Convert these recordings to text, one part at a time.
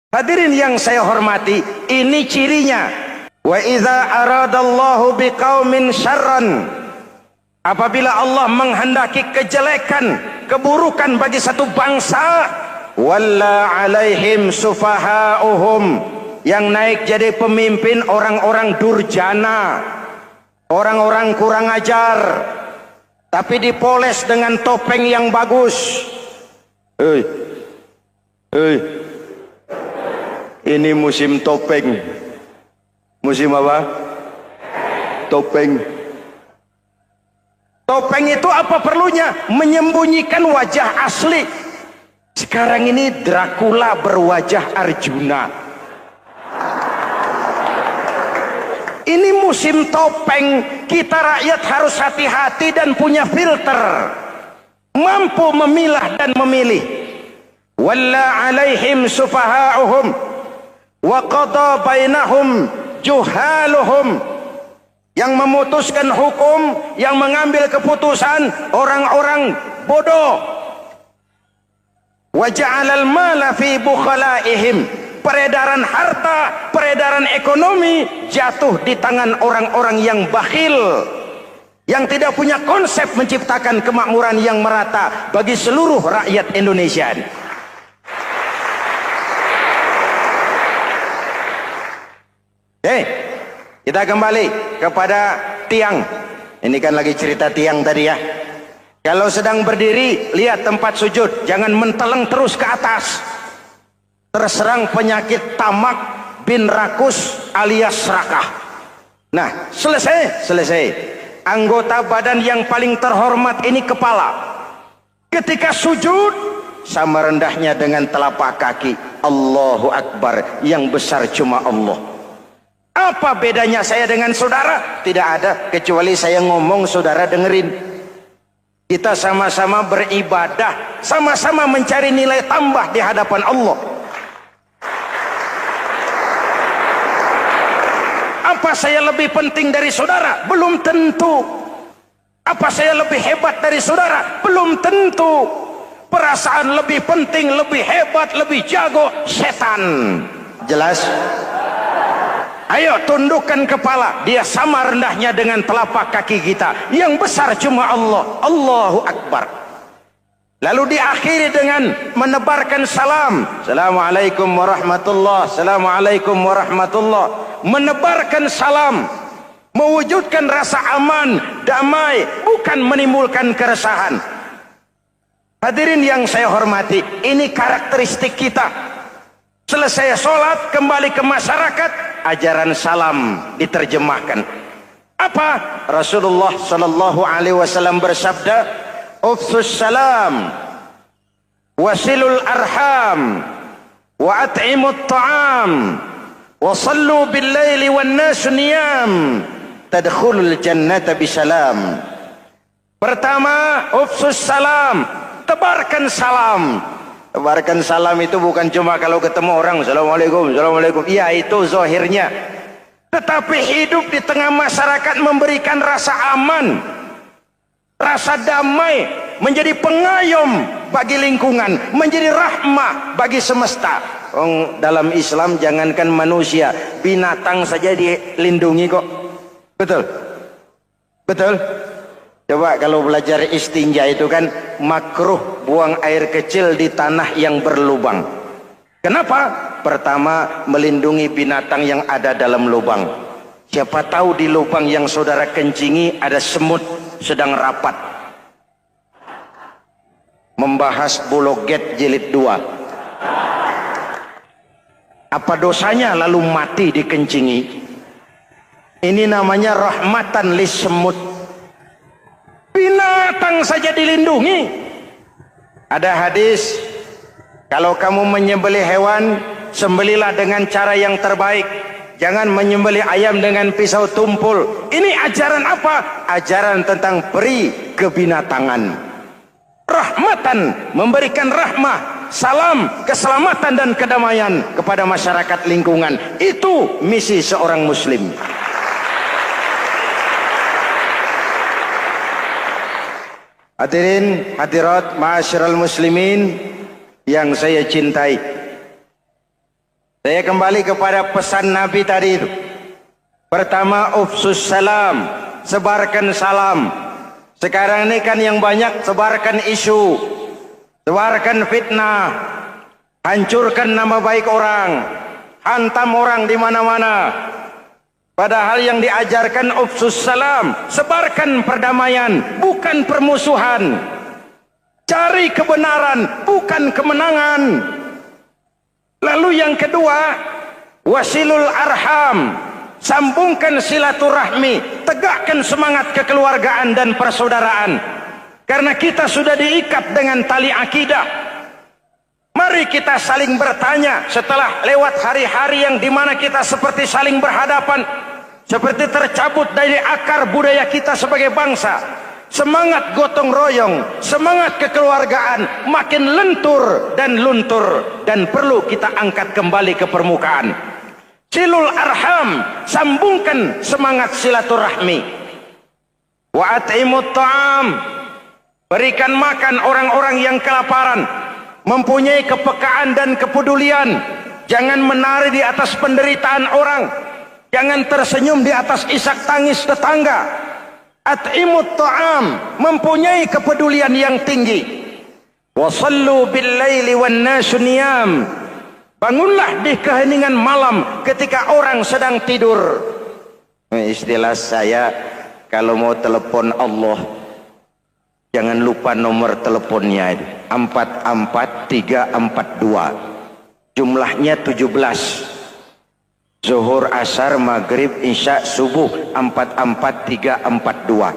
Hadirin yang saya hormati, ini cirinya. Wa idza aradallahu biqaumin syarran, apabila Allah menghendaki kejelekan, keburukan bagi satu bangsa, walla alaihim sufahauhum, yang naik jadi pemimpin orang-orang durjana, orang-orang kurang ajar, tapi dipoles dengan topeng yang bagus. Ini musim topeng. Musim apa? Topeng. Topeng itu apa perlunya? Menyembunyikan wajah asli. Sekarang ini Dracula berwajah Arjuna. Ini musim topeng. Kita rakyat harus hati-hati dan punya filter, mampu memilah dan memilih. Walla alaihim sufahauhum wa qada bainahum juhaluhum, yang memutuskan hukum, yang mengambil keputusan orang-orang bodoh. Wa ja'alal mala fi bukhalaihim, peredaran harta, peredaran ekonomi jatuh di tangan orang-orang yang bakhil, yang tidak punya konsep menciptakan kemakmuran yang merata bagi seluruh rakyat Indonesia. Kita kembali kepada tiang. Ini kan lagi cerita tiang tadi ya. Kalau sedang berdiri, lihat tempat sujud, jangan menteleng terus ke atas. Terserang penyakit tamak bin rakus alias serakah. Nah, selesai. Anggota badan yang paling terhormat ini kepala. Ketika sujud, sama rendahnya dengan telapak kaki. Allahu Akbar, yang besar cuma Allah. Apa bedanya saya dengan saudara? Tidak ada, kecuali saya ngomong saudara dengerin. Kita sama-sama beribadah, sama-sama mencari nilai tambah di hadapan Allah. Apa saya lebih penting dari saudara? Belum tentu. Apa saya lebih hebat dari saudara? Belum tentu. Perasaan lebih penting, lebih hebat, lebih jago setan. Jelas? Ayo tundukkan kepala, dia sama rendahnya dengan telapak kaki kita. Yang besar cuma Allah. Allahu Akbar. Lalu diakhiri dengan menebarkan salam. Assalamualaikum warahmatullah. Assalamualaikum warahmatullah. Menebarkan salam, mewujudkan rasa aman, damai, bukan menimbulkan keresahan. Hadirin yang saya hormati, ini karakteristik kita. Selesai sholat, kembali ke masyarakat, ajaran salam diterjemahkan. Apa? Rasulullah sallallahu alaihi wasallam bersabda, "Ufsus salam, wasilul arham, wa at'imut ta'am, wa sallu bil laili wan nasu niyam, tadkhulul jannata bisalam." Pertama, ufsus salam, tebarkan salam. Tebarkan salam itu bukan cuma kalau ketemu orang, Assalamualaikum, Assalamualaikum. Iya, itu zahirnya. Tetapi hidup di tengah masyarakat memberikan rasa aman, rasa damai, menjadi pengayom bagi lingkungan, menjadi rahmah bagi semesta. Dalam Islam jangankan manusia, binatang saja dilindungi kok. Betul? Betul? Coba kalau belajar istinja itu kan makruh buang air kecil di tanah yang berlubang. Kenapa? Pertama, melindungi binatang yang ada dalam lubang. Siapa tahu di lubang yang saudara kencingi ada semut sedang rapat. Membahas Bologet jilid 2. Apa dosanya lalu mati dikencingi? Ini namanya rahmatan lis semut. Binatang saja dilindungi. Ada hadis, kalau kamu menyembelih hewan, sembelilah dengan cara yang terbaik. Jangan menyembelih ayam dengan pisau tumpul. Ini ajaran apa? Ajaran tentang peri kebinatangan. Rahmatan, memberikan rahmah, salam, keselamatan dan kedamaian kepada masyarakat lingkungan. Itu misi seorang muslim. Hadirin, hadirat, ma'asyiral muslimin yang saya cintai. Saya kembali kepada pesan Nabi tadi itu. Pertama, ufsus salam, sebarkan salam. Sekarang ini kan yang banyak sebarkan isu, sebarkan fitnah, hancurkan nama baik orang, hantam orang di mana-mana. Padahal yang diajarkan ufsus salam, sebarkan perdamaian, bukan permusuhan. Cari kebenaran, bukan kemenangan. Lalu yang kedua, wasilul arham, sambungkan silaturahmi, tegakkan semangat kekeluargaan dan persaudaraan. Karena kita sudah diikat dengan tali akidah. Mari kita saling bertanya setelah lewat hari-hari yang dimana kita seperti saling berhadapan, seperti tercabut dari akar budaya kita sebagai bangsa. Semangat gotong royong, semangat kekeluargaan makin lentur dan luntur, dan perlu kita angkat kembali ke permukaan. Silul arham, sambungkan semangat silaturahmi. Wa at'imut ta'am, berikan makan orang-orang yang kelaparan, mempunyai kepekaan dan kepedulian. Jangan menari di atas penderitaan orang, jangan tersenyum di atas isak tangis tetangga. At'imut ta'am, mempunyai kepedulian yang tinggi. Wa sallu bil laili wan nasu niyam, bangunlah di keheningan malam ketika orang sedang tidur. Istilah saya, kalau mau telepon Allah, jangan lupa nomor teleponnya, 44342. Jumlahnya 17. Zuhur, asar, maghrib, isya, subuh, 44342.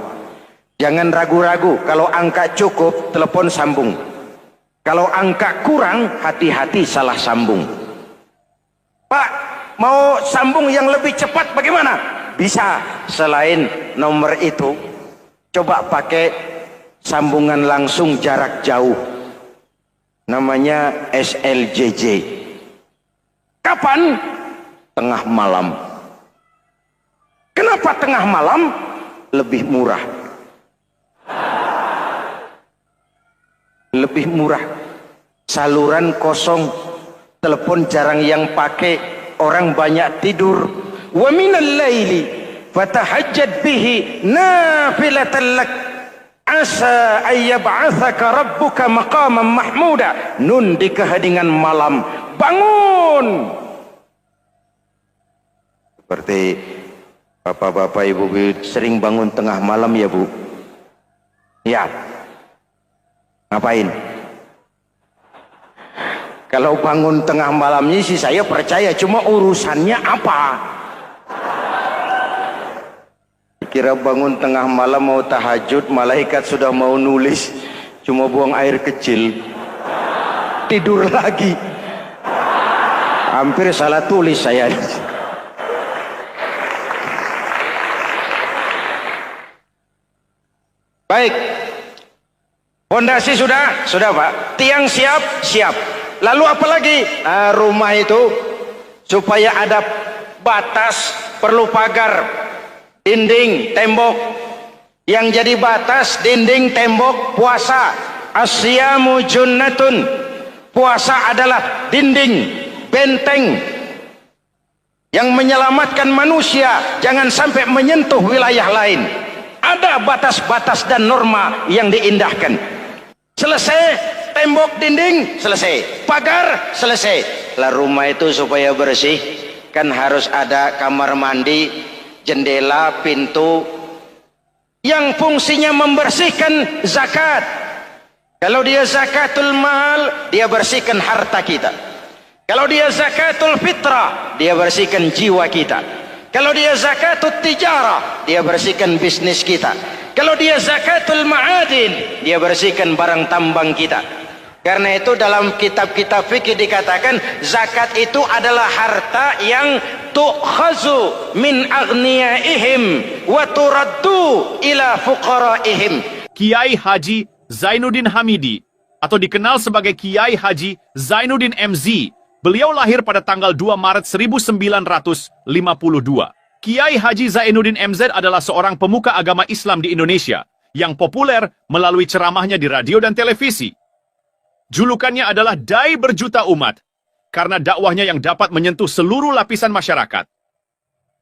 Jangan ragu-ragu, kalau angka cukup telepon sambung. Kalau angka kurang, hati-hati salah sambung. Pak, mau sambung yang lebih cepat bagaimana? Bisa, selain nomor itu, coba pakai sambungan langsung jarak jauh. Namanya SLJJ. Kapan? Tengah malam. Kenapa tengah malam? Lebih murah. Lebih murah. Saluran kosong, telepon jarang yang pakai, orang banyak tidur. Wa minal laili fatahajjad bihi nafilatan lak asa ayyab'atsaka rabbuka maqaman mahmuda. Nun di keheningan malam, bangun. Seperti bapak-bapak, ibu-ibu sering bangun tengah malam ya Bu? Ya. Ngapain? Kalau bangun tengah malamnya sih saya percaya, cuma urusannya apa? Kira bangun tengah malam mau tahajud, malaikat sudah mau nulis, cuma buang air kecil, tidur lagi. Hampir salah tulis saya. Baik, fondasi sudah Pak, tiang siap. Lalu apa lagi? Nah, rumah itu supaya ada batas, perlu pagar, dinding, tembok. Yang jadi batas, dinding, tembok, puasa. Asyamu junnatun, puasa adalah dinding, benteng yang menyelamatkan manusia jangan sampai menyentuh wilayah lain. Ada batas-batas dan norma yang diindahkan. Selesai, tembok, dinding, selesai. Pagar, selesai. Lah rumah itu supaya bersih, kan harus ada kamar mandi, jendela, pintu, yang fungsinya membersihkan zakat. Kalau dia zakatul mal, dia bersihkan harta kita. Kalau dia zakatul fitrah, dia bersihkan jiwa kita. Kalau dia zakatul tijarah, dia bersihkan bisnis kita. Kalau dia zakatul ma'adin, dia bersihkan barang tambang kita. Karena itu dalam kitab-kitab fikih dikatakan zakat itu adalah harta yang tu'khazu min aghniyaihim wa turaddu ila fuqaraihim. Kiai Haji Zainuddin Hamidi atau dikenal sebagai Kiai Haji Zainuddin MZ. Beliau lahir pada tanggal 2 Maret 1952. Kiai Haji Zainuddin MZ adalah seorang pemuka agama Islam di Indonesia yang populer melalui ceramahnya di radio dan televisi. Julukannya adalah Dai Berjuta Umat. karena dakwahnya yang dapat menyentuh seluruh lapisan masyarakat.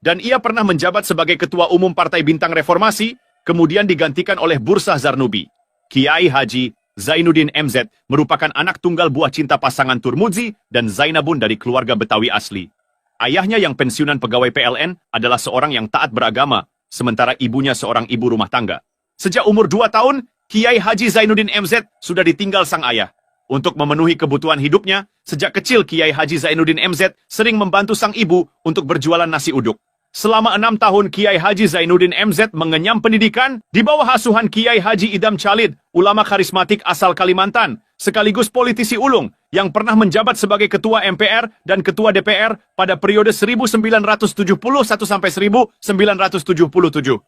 Dan ia pernah menjabat sebagai Ketua Umum Partai Bintang Reformasi, kemudian digantikan oleh Bursah Zarnubi. Kiai Haji Zainuddin MZ merupakan anak tunggal buah cinta pasangan Turmudzi dan Zainabun dari keluarga Betawi asli. Ayahnya yang pensiunan pegawai PLN adalah seorang yang taat beragama, sementara ibunya seorang ibu rumah tangga. Sejak umur 2 tahun, Kiai Haji Zainuddin MZ sudah ditinggal sang ayah. Untuk memenuhi kebutuhan hidupnya, sejak kecil Kiai Haji Zainuddin MZ sering membantu sang ibu untuk berjualan nasi uduk. Selama 6 tahun Kiai Haji Zainuddin MZ mengenyam pendidikan di bawah asuhan Kiai Haji Idam Chalid, ulama karismatik asal Kalimantan, sekaligus politisi ulung yang pernah menjabat sebagai Ketua MPR dan Ketua DPR pada periode 1971 sampai 1977.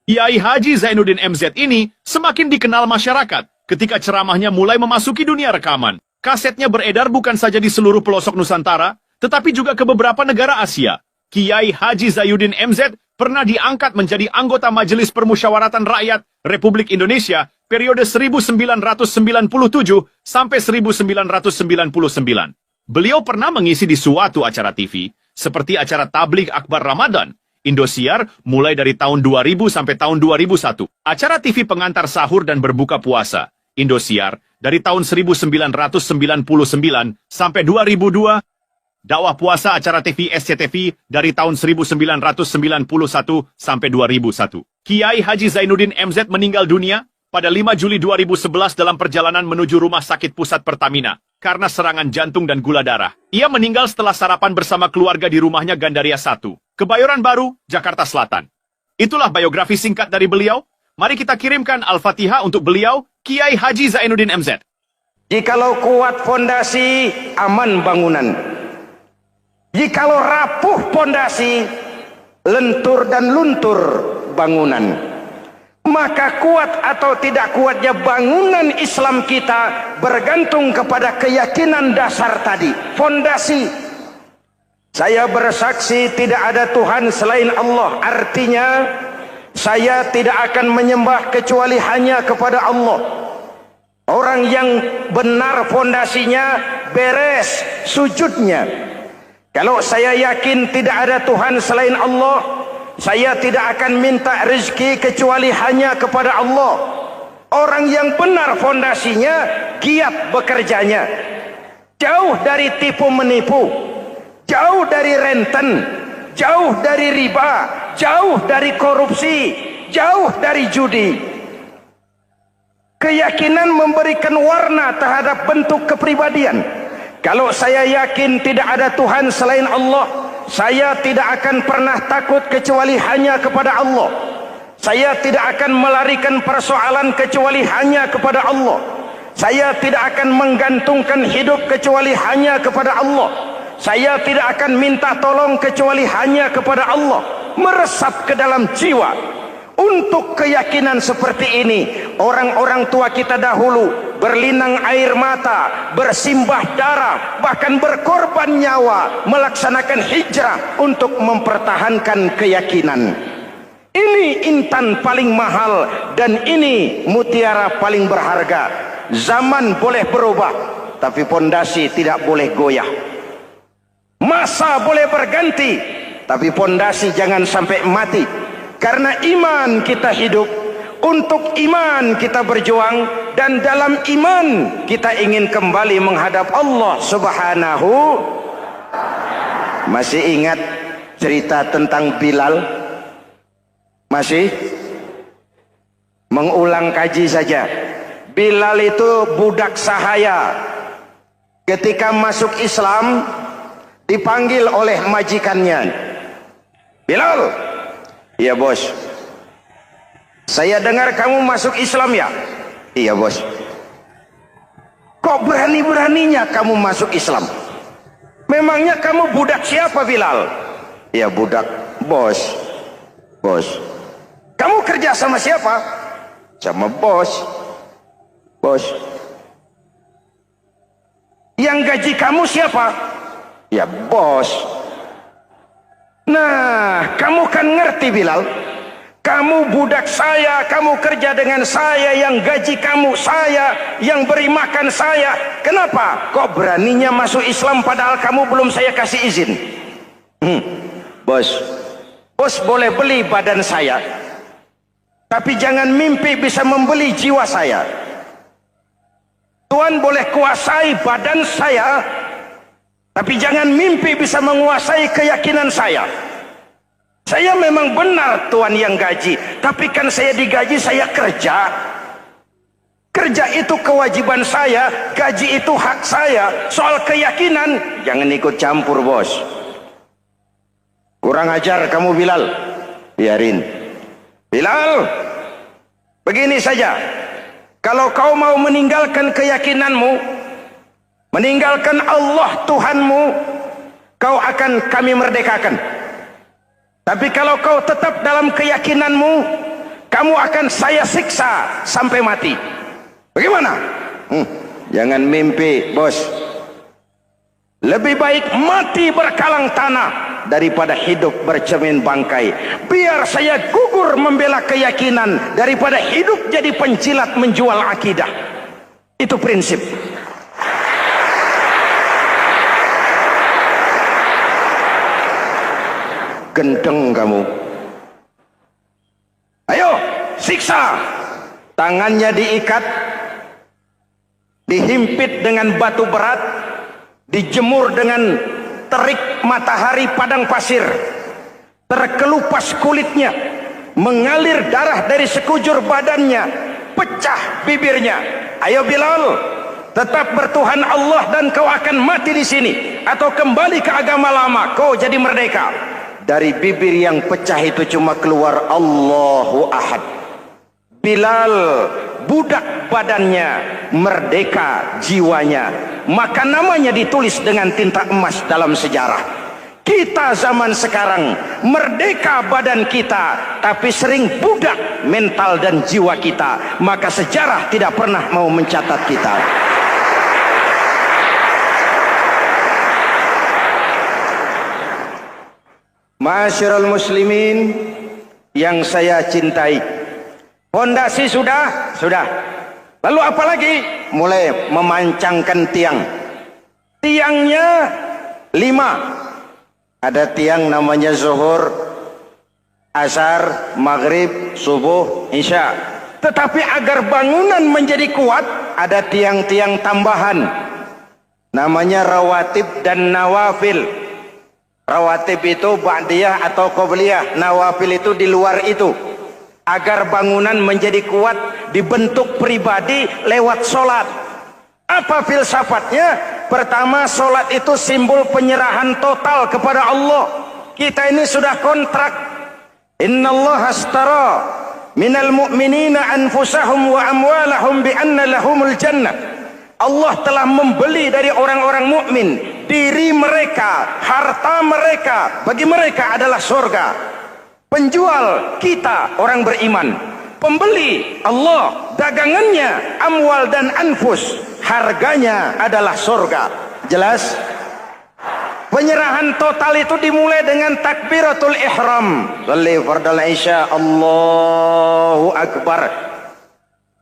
Kiai Haji Zainuddin MZ ini semakin dikenal masyarakat ketika ceramahnya mulai memasuki dunia rekaman. Kasetnya beredar bukan saja di seluruh pelosok Nusantara, tetapi juga ke beberapa negara Asia. Kiai Haji Zainuddin MZ pernah diangkat menjadi anggota Majelis Permusyawaratan Rakyat Republik Indonesia periode 1997 sampai 1999. Beliau pernah mengisi di suatu acara TV, seperti acara Tabligh Akbar Ramadan, Indosiar mulai dari tahun 2000 sampai tahun 2001. Acara TV pengantar sahur dan berbuka puasa, Indosiar, dari tahun 1999 sampai 2002. Dakwah puasa acara TV SCTV dari tahun 1991 sampai 2001. Kiai Haji Zainuddin MZ meninggal dunia pada 5 Juli 2011 dalam perjalanan menuju Rumah Sakit Pusat Pertamina karena serangan jantung dan gula darah. Ia meninggal setelah sarapan bersama keluarga di rumahnya Gandaria 1, Kebayoran Baru, Jakarta Selatan. Itulah biografi singkat dari beliau. Mari kita kirimkan Al-Fatihah untuk beliau, Kiai Haji Zainuddin MZ. Jikalau kuat fondasi, aman bangunan. Jikalau rapuh fondasi, lentur dan luntur bangunan. Maka kuat atau tidak kuatnya bangunan Islam kita bergantung kepada keyakinan dasar tadi, fondasi. Saya bersaksi tidak ada Tuhan selain Allah, artinya saya tidak akan menyembah kecuali hanya kepada Allah. Orang yang benar fondasinya beres sujudnya. Kalau saya yakin tidak ada Tuhan selain Allah, saya tidak akan minta rezeki kecuali hanya kepada Allah. Orang yang benar fondasinya, giat bekerjanya. Jauh dari tipu menipu, jauh dari renten, jauh dari riba, jauh dari korupsi, jauh dari judi. Keyakinan memberikan warna terhadap bentuk kepribadian. Kalau saya yakin tidak ada Tuhan selain Allah, saya tidak akan pernah takut kecuali hanya kepada Allah. Saya tidak akan melarikan persoalan kecuali hanya kepada Allah. Saya tidak akan menggantungkan hidup kecuali hanya kepada Allah. Saya tidak akan minta tolong kecuali hanya kepada Allah. Meresap ke dalam jiwa. Untuk keyakinan seperti ini, orang-orang tua kita dahulu berlinang air mata, bersimbah darah, bahkan berkorban nyawa, melaksanakan hijrah untuk mempertahankan keyakinan. Ini intan paling mahal dan ini mutiara paling berharga. Zaman boleh berubah, tapi pondasi tidak boleh goyah. Masa boleh berganti, tapi pondasi jangan sampai mati. Karena iman kita hidup, untuk iman kita berjuang, dan dalam iman kita ingin kembali menghadap Allah Subhanahu. Masih ingat cerita tentang Bilal? Masih? Mengulang kaji saja. Bilal itu budak sahaya. Ketika masuk Islam, dipanggil oleh majikannya. Bilal, iya bos. Saya dengar kamu masuk Islam ya? Iya bos. Kok berani-beraninya kamu masuk Islam? Memangnya kamu budak siapa Bilal? Iya budak bos. Bos. Kamu kerja sama siapa? Sama bos. Bos. Yang gaji kamu siapa? Ya bos. Nah, kamu kan ngerti Bilal, Kamu budak saya, kamu kerja dengan saya, yang gaji kamu saya, yang beri makan saya. Kenapa? Kok beraninya masuk Islam padahal kamu belum saya kasih izin? Bos boleh beli badan saya, tapi jangan mimpi bisa membeli jiwa saya. Tuhan boleh kuasai badan saya, tapi jangan mimpi bisa menguasai keyakinan saya. Saya memang benar Tuhan yang gaji, tapi kan saya digaji, saya kerja. Kerja itu kewajiban saya, gaji itu hak saya. Soal keyakinan, jangan ikut campur bos. Kurang ajar kamu Bilal. Biarin. Bilal, begini saja. Kalau kau mau meninggalkan keyakinanmu, meninggalkan Allah Tuhanmu, kau akan kami merdekakan. Tapi kalau kau tetap dalam keyakinanmu, kamu akan saya siksa sampai mati. Bagaimana? Jangan mimpi bos. Lebih baik mati berkalang tanah daripada hidup bercermin bangkai. Biar saya gugur membela keyakinan daripada hidup jadi penjilat menjual akidah. Itu prinsip. Gendeng kamu. Ayo siksa. Tangannya diikat, dihimpit dengan batu berat, dijemur dengan terik matahari padang pasir, terkelupas kulitnya, mengalir darah dari sekujur badannya, pecah bibirnya. Ayo Bilal, tetap bertuhan Allah dan kau akan mati di sini, atau kembali ke agama lama, kau jadi merdeka. Dari bibir yang pecah itu cuma keluar Allahu Ahad. Bilal budak badannya, merdeka jiwanya, maka namanya ditulis dengan tinta emas dalam sejarah. Kita zaman sekarang merdeka badan kita, tapi sering budak mental dan jiwa kita, maka sejarah tidak pernah mau mencatat kita. Masyarul muslimin yang saya cintai, fondasi sudah. Lalu apa lagi? Mulai memancangkan tiang. Tiangnya 5. Ada tiang namanya zuhur, asar, maghrib, subuh, isya. Tetapi agar bangunan menjadi kuat, ada tiang-tiang tambahan. Namanya rawatib dan nawafil. Rawatib itu ba'diyah atau qobliyah, nawafil itu di luar itu. Agar bangunan menjadi kuat, dibentuk pribadi lewat solat. Apa filsafatnya? Pertama, solat itu simbol penyerahan total kepada Allah. Kita ini sudah kontrak. Innallaha astara minal mu'minina anfusahum wa amwalahum bi anna lahumul jannah. Allah telah membeli dari orang-orang mukmin diri mereka, harta mereka, bagi mereka adalah surga. Penjual kita orang beriman, pembeli Allah, dagangannya amwal dan anfus, harganya adalah surga. Jelas? Penyerahan total itu dimulai dengan takbiratul ihram. Shalli fardal isya, Allahu akbar.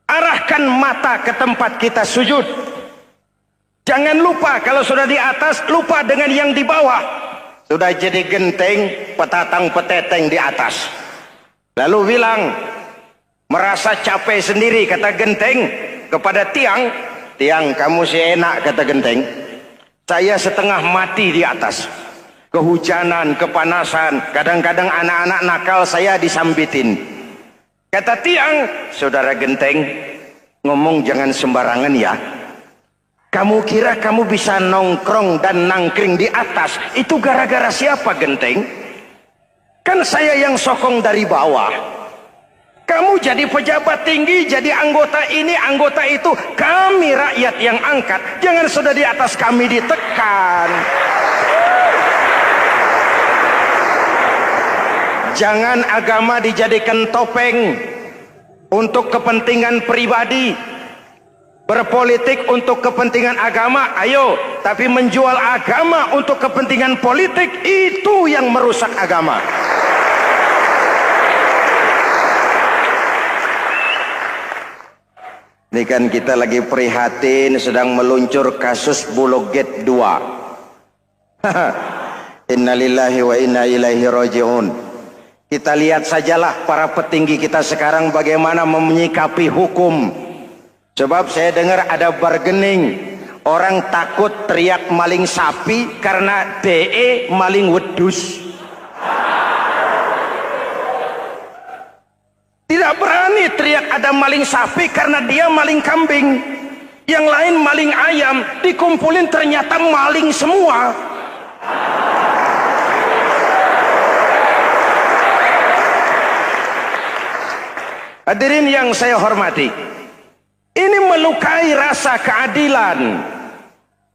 Arahkan mata ke tempat kita sujud. Jangan lupa kalau sudah di atas, lupa dengan yang di bawah. Sudah jadi genteng, petatang peteteng di atas. Lalu bilang, merasa capek sendiri, kata genteng kepada tiang. Tiang, kamu sih enak, kata genteng. Saya setengah mati di atas. Kehujanan, kepanasan, kadang-kadang anak-anak nakal saya disambitin. Kata tiang, saudara genteng, ngomong jangan sembarangan ya. Kamu kira kamu bisa nongkrong dan nangkring di atas, itu gara-gara siapa genteng? Kan saya yang sokong dari bawah. Kamu jadi pejabat tinggi, jadi anggota ini, anggota itu. Kami rakyat yang angkat, jangan sudah di atas kami ditekan. Jangan agama dijadikan topeng untuk kepentingan pribadi. Berpolitik untuk kepentingan agama, ayo. Tapi menjual agama untuk kepentingan politik, itu yang merusak agama. Ini kan kita lagi prihatin sedang meluncur kasus Bulog Gate 2. Innalillahi wa inna ilaihi raji'un. Kita lihat sajalah para petinggi kita sekarang bagaimana menyikapi hukum. Sebab saya dengar ada bargaining, orang takut teriak maling sapi karena DE maling wedus. Tidak berani teriak ada maling sapi karena dia maling kambing. Yang lain maling ayam, dikumpulin ternyata maling semua. Hadirin yang saya hormati, ini melukai rasa keadilan.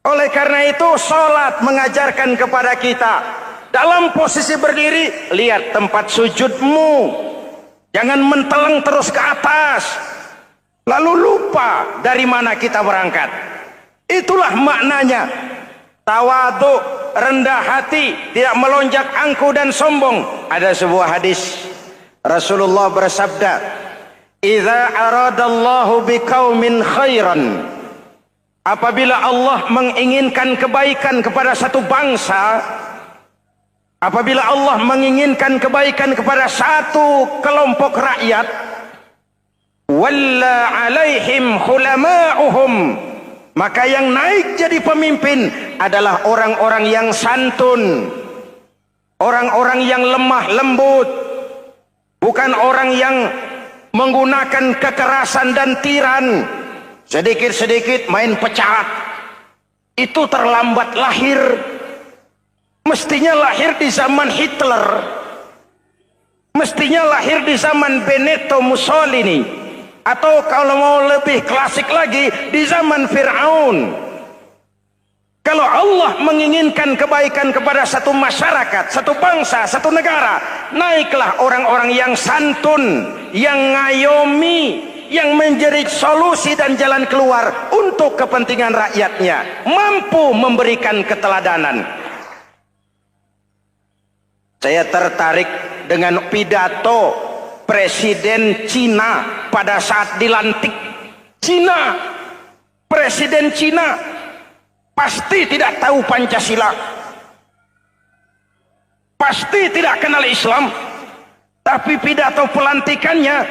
Oleh karena itu sholat mengajarkan kepada kita, dalam posisi berdiri, lihat tempat sujudmu. Jangan menteleng terus ke atas, lalu lupa dari mana kita berangkat. Itulah maknanya tawadhu, rendah hati, tidak melonjak angku dan sombong. Ada sebuah hadis Rasulullah bersabda, "Idza aradallahu biqaumin khairan." Apabila Allah menginginkan kebaikan kepada satu bangsa, apabila Allah menginginkan kebaikan kepada satu kelompok rakyat, walla alaihim khulama'uhum, maka yang naik jadi pemimpin adalah orang-orang yang santun, orang-orang yang lemah lembut, bukan orang yang menggunakan kekerasan dan tiran, sedikit-sedikit main pecat. Itu terlambat lahir. Mestinya lahir di zaman Hitler, mestinya lahir di zaman Benito Mussolini, atau kalau mau lebih klasik lagi di zaman Fir'aun. Kalau Allah menginginkan kebaikan kepada satu masyarakat, satu bangsa, satu negara, naiklah orang-orang yang santun, yang ngayomi, yang menjadi solusi dan jalan keluar untuk kepentingan rakyatnya, mampu memberikan keteladanan. Saya tertarik dengan pidato Presiden Cina pada saat dilantik. Cina, Presiden Cina pasti tidak tahu Pancasila, pasti tidak kenal Islam, tapi pidato pelantikannya,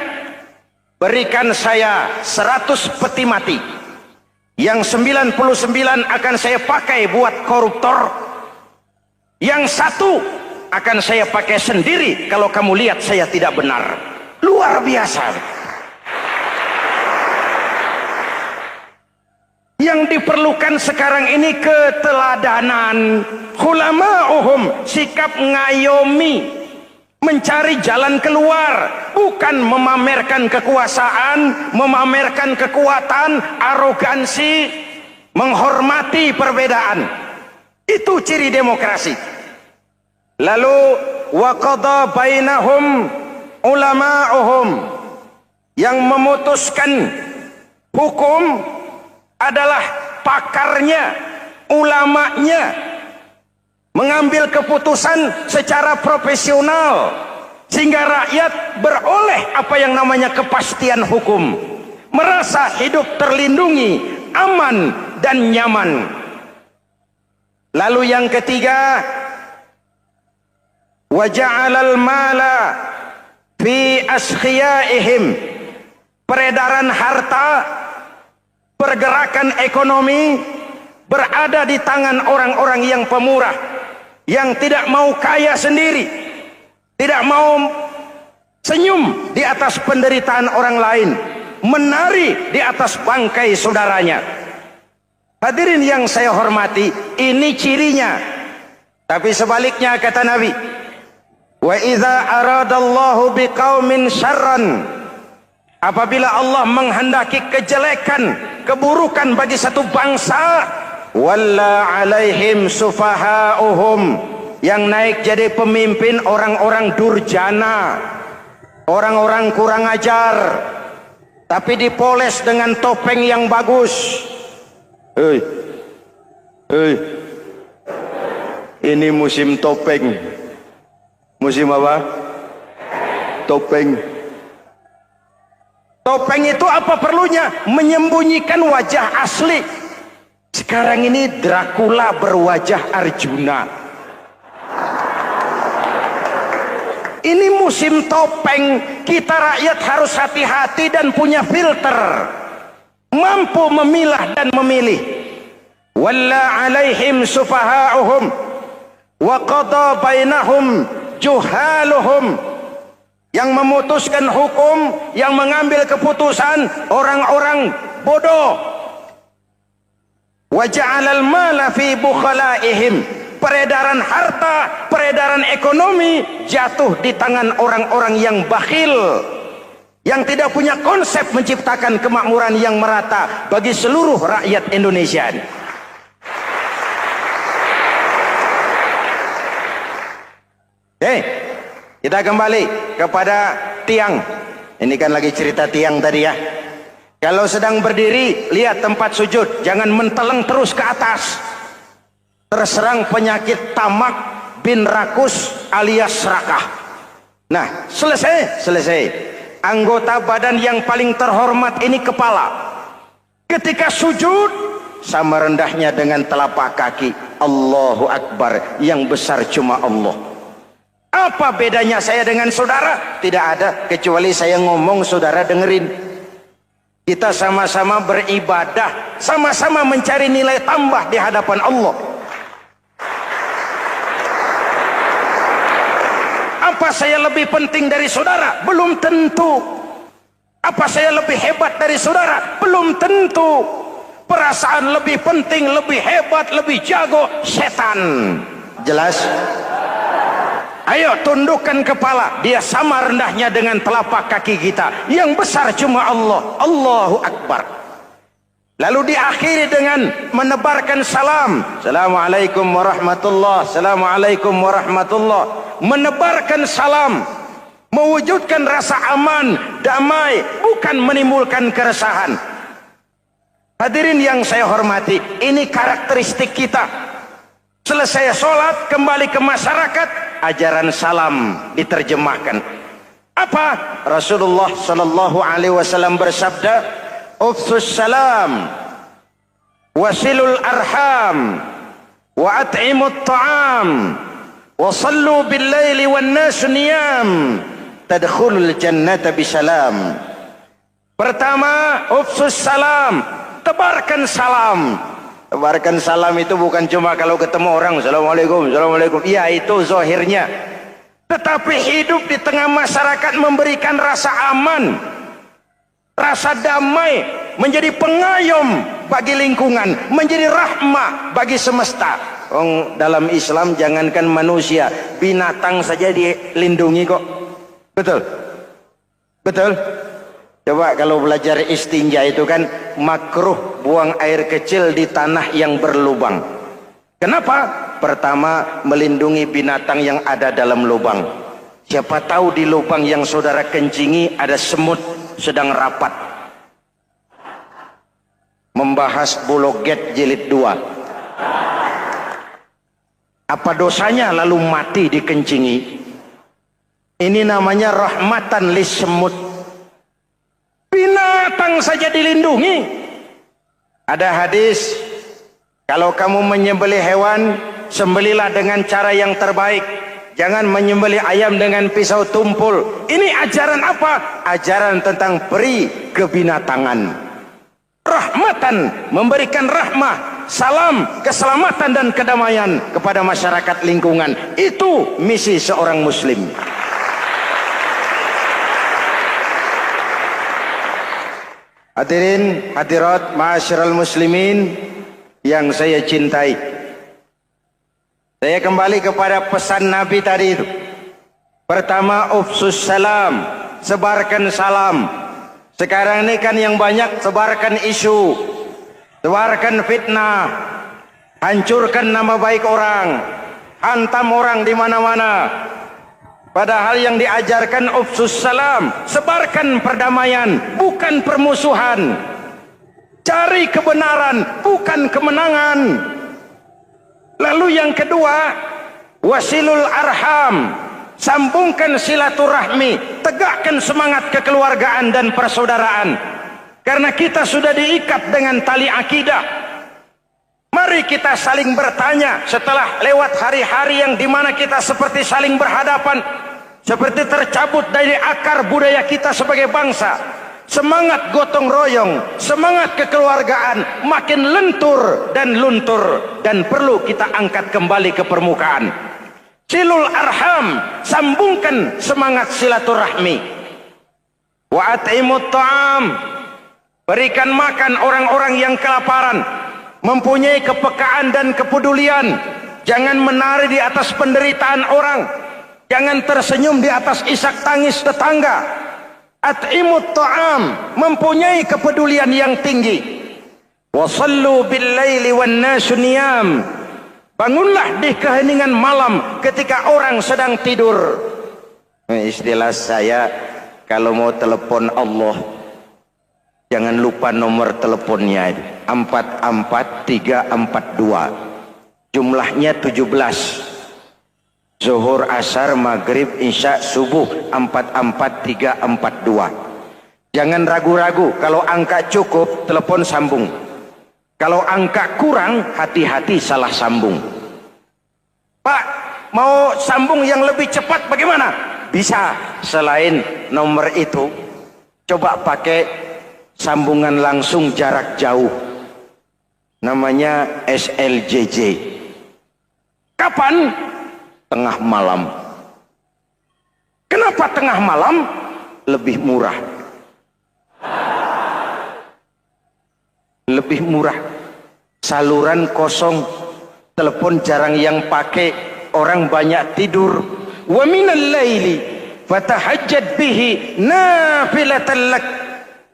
berikan saya 100 peti mati, yang 99 akan saya pakai buat koruptor, yang satu akan saya pakai sendiri kalau kamu lihat saya tidak benar. Luar biasa. Yang diperlukan sekarang ini keteladanan, khulama'uhum, sikap ngayomi, mencari jalan keluar, bukan memamerkan kekuasaan, memamerkan kekuatan, arogansi, menghormati perbedaan. Itu ciri demokrasi. Lalu waqada bainahum ulama'uhum, yang memutuskan hukum adalah pakarnya, ulamanya, mengambil keputusan secara profesional sehingga rakyat beroleh apa yang namanya kepastian hukum, merasa hidup terlindungi, aman dan nyaman. Lalu yang ketiga, wa ja'alal mala fi askhiyaihim, peredaran harta, pergerakan ekonomi berada di tangan orang-orang yang pemurah, yang tidak mau kaya sendiri, tidak mau senyum di atas penderitaan orang lain, menari di atas bangkai saudaranya. Hadirin yang saya hormati, ini cirinya. Tapi sebaliknya kata Nabi, wa idza aradallahu biqaumin syarran, apabila Allah menghendaki kejelekan, keburukan bagi satu bangsa, walla alaihim sufahauhum, yang naik jadi pemimpin orang-orang durjana, orang-orang kurang ajar, tapi dipoles dengan topeng yang bagus. Ini musim topeng. Musim apa? Topeng. Topeng itu apa perlunya? Menyembunyikan wajah asli. Sekarang ini Dracula berwajah Arjuna. Ini musim topeng. Kita rakyat harus hati-hati dan punya filter, mampu memilah dan memilih. Walla alaihim sufaha'uhum wa qada bainahum juhaluhum. Yang memutuskan hukum, yang mengambil keputusan orang-orang bodoh. Wa ja'alal mala fi bukhalaihim. Peredaran harta, peredaran ekonomi jatuh di tangan orang-orang yang bakhil, yang tidak punya konsep menciptakan kemakmuran yang merata bagi seluruh rakyat Indonesia. Kita kembali kepada tiang. Ini kan lagi cerita tiang tadi ya. Kalau sedang berdiri, lihat tempat sujud, jangan menteleng terus ke atas. Terserang penyakit tamak bin rakus alias serakah. Nah, selesai. Anggota badan yang paling terhormat ini kepala. Ketika sujud, sama rendahnya dengan telapak kaki. Allahu Akbar, yang besar cuma Allah. Apa bedanya saya dengan saudara? Tidak ada, kecuali saya ngomong saudara dengerin. Kita sama-sama beribadah, sama-sama mencari nilai tambah di hadapan Allah. Apa saya lebih penting dari saudara? Belum tentu. Apa saya lebih hebat dari saudara? Belum tentu. Perasaan lebih penting, lebih hebat, lebih jago setan. Jelas? Ayo tundukkan kepala. Dia sama rendahnya dengan telapak kaki kita. Yang besar cuma Allah. Allahu Akbar. Lalu diakhiri dengan menebarkan salam. Assalamualaikum warahmatullah. Assalamualaikum warahmatullah. Menebarkan salam. Mewujudkan rasa aman, damai. Bukan menimbulkan keresahan. Hadirin yang saya hormati. Ini karakteristik kita. Selesai sholat, kembali ke masyarakat. Ajaran salam diterjemahkan. Apa? Rasulullah sallallahu alaihi wasallam bersabda, "Ufsus salam, wasilul arham, wa at'imut ta'am, wa sallu bil laili wan nas niyam, tadkhulul jannata bisalam." Pertama, ufsus salam, tebarkan salam. Tebarkan salam itu bukan cuma kalau ketemu orang assalamualaikum, assalamualaikum. Iya, itu zahirnya. Tetapi hidup di tengah masyarakat memberikan rasa aman, rasa damai, menjadi pengayom bagi lingkungan, menjadi rahmah bagi semesta. Dalam Islam jangankan manusia, binatang saja dilindungi kok. Betul? Betul? Coba kalau belajar istinja itu kan makruh buang air kecil di tanah yang berlubang. Kenapa? Pertama, melindungi binatang yang ada dalam lubang. Siapa tahu di lubang yang saudara kencingi ada semut sedang rapat. Membahas Bologet jilid 2. Apa dosanya lalu mati dikencingi? Ini namanya rahmatan lis semut. Binatang saja dilindungi. Ada hadis, kalau kamu menyembelih hewan, sembelilah dengan cara yang terbaik. Jangan menyembelih ayam dengan pisau tumpul. Ini ajaran apa? Ajaran tentang peri kebinatangan. Rahmatan, memberikan rahmah, salam, keselamatan dan kedamaian kepada masyarakat lingkungan. Itu misi seorang muslim. Hadirin, hadirat, ma'asyiral muslimin yang saya cintai. Saya kembali kepada pesan Nabi tadi itu. Pertama, ufsus salam, sebarkan salam. Sekarang ini kan yang banyak sebarkan isu, sebarkan fitnah, hancurkan nama baik orang, hantam orang di mana-mana. Padahal yang diajarkan ufsus salam, sebarkan perdamaian, bukan permusuhan. Cari kebenaran, bukan kemenangan. Lalu yang kedua, wasilul arham, sambungkan silaturahmi, tegakkan semangat kekeluargaan dan persaudaraan. Karena kita sudah diikat dengan tali akidah. Mari kita saling bertanya setelah lewat hari-hari yang dimana kita seperti saling berhadapan, seperti tercabut dari akar budaya kita sebagai bangsa. Semangat gotong royong, semangat kekeluargaan makin lentur dan luntur, dan perlu kita angkat kembali ke permukaan. Silul arham, sambungkan semangat silaturahmi. Wa at'imut ta'am, berikan makan orang-orang yang kelaparan, mempunyai kepekaan dan kepedulian. Jangan menari di atas penderitaan orang, jangan tersenyum di atas isak tangis tetangga. At'imut ta'am, mempunyai kepedulian yang tinggi. Wa sallu bil laili wan nasu niyam, bangunlah di keheningan malam ketika orang sedang tidur. Istilah saya, kalau mau telepon Allah, jangan lupa nomor teleponnya, 44342. Jumlahnya 17. Zuhur, asar, maghrib, isya, subuh, 44342. Jangan ragu-ragu, kalau angka cukup telepon sambung. Kalau angka kurang, hati-hati salah sambung. Pak, mau sambung yang lebih cepat bagaimana? Bisa, selain nomor itu, coba pakai sambungan langsung jarak jauh. Namanya SLJJ. Kapan? Tengah malam. Kenapa tengah malam? Lebih murah. Lebih murah. Saluran kosong, telepon jarang yang pakai, orang banyak tidur. Wa minal laili fatahajjad bihi nafilatan lak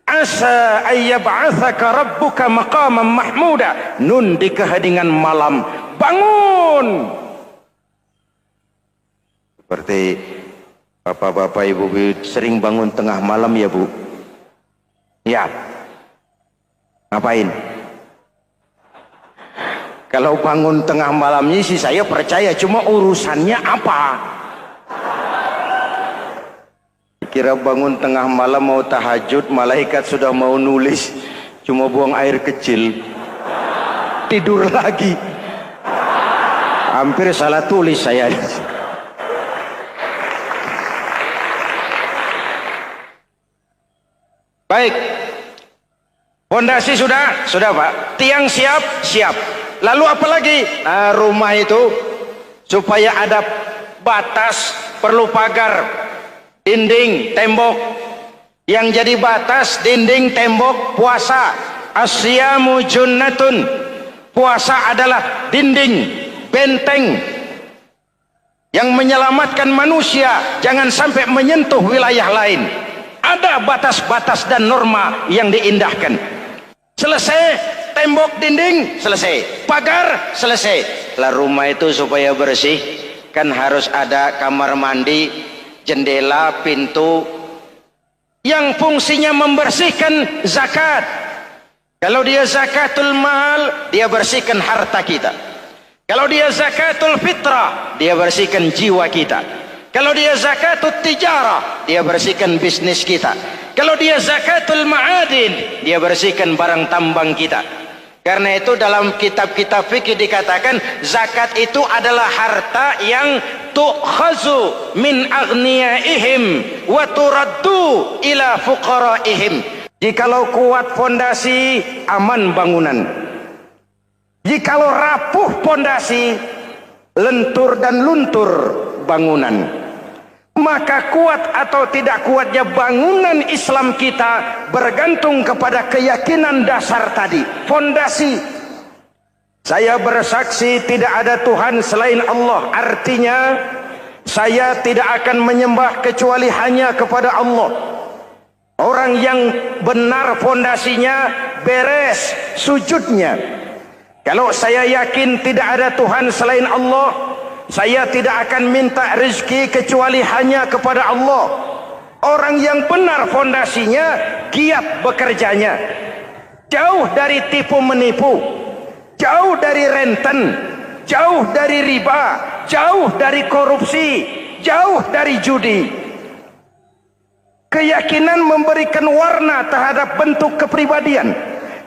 asa ayyab'athaka rabbuka maqaman mahmuda. Nun di keheningan malam, bangun. Seperti bapak-bapak, ibu-ibu sering bangun tengah malam ya Bu? Ya. Ngapain? Kalau bangun tengah malamnya sih saya percaya, cuma urusannya apa? Kira bangun tengah malam mau tahajud, malaikat sudah mau nulis, cuma buang air kecil, tidur lagi. Hampir salah tulis saya. Baik, fondasi sudah Pak, tiang siap, lalu apa lagi? Nah, rumah itu supaya ada batas perlu pagar, dinding, tembok. Yang jadi batas, dinding, tembok, puasa. Asyamu junnatun, puasa adalah dinding, benteng yang menyelamatkan manusia jangan sampai menyentuh wilayah lain. Ada batas-batas dan norma yang diindahkan. Selesai, tembok, dinding, selesai. Pagar, selesai. Lah rumah itu supaya bersih, kan harus ada kamar mandi, jendela, pintu. Yang fungsinya membersihkan zakat. Kalau dia zakatul mal, dia bersihkan harta kita. Kalau dia zakatul fitrah, dia bersihkan jiwa kita. Kalau dia zakatul tijarah, dia bersihkan bisnis kita. Kalau dia zakatul ma'adin, dia bersihkan barang tambang kita. Karena itu dalam kitab-kitab fikih dikatakan zakat itu adalah harta yang tu'khazu min aghniyaihim wa turaddu ila fuqaraihim. Jikalau kuat fondasi, aman bangunan. Jikalau rapuh fondasi, lentur dan luntur bangunan. Maka kuat atau tidak kuatnya bangunan Islam kita bergantung kepada keyakinan dasar tadi, fondasi. Saya bersaksi tidak ada Tuhan selain Allah, artinya saya tidak akan menyembah kecuali hanya kepada Allah. Orang yang benar fondasinya beres sujudnya. Kalau saya yakin tidak ada Tuhan selain Allah, saya tidak akan minta rezeki kecuali hanya kepada Allah. Orang yang benar fondasinya, giat bekerjanya, jauh dari tipu menipu, jauh dari renten, jauh dari riba, jauh dari korupsi, jauh dari judi. Keyakinan memberikan warna terhadap bentuk kepribadian.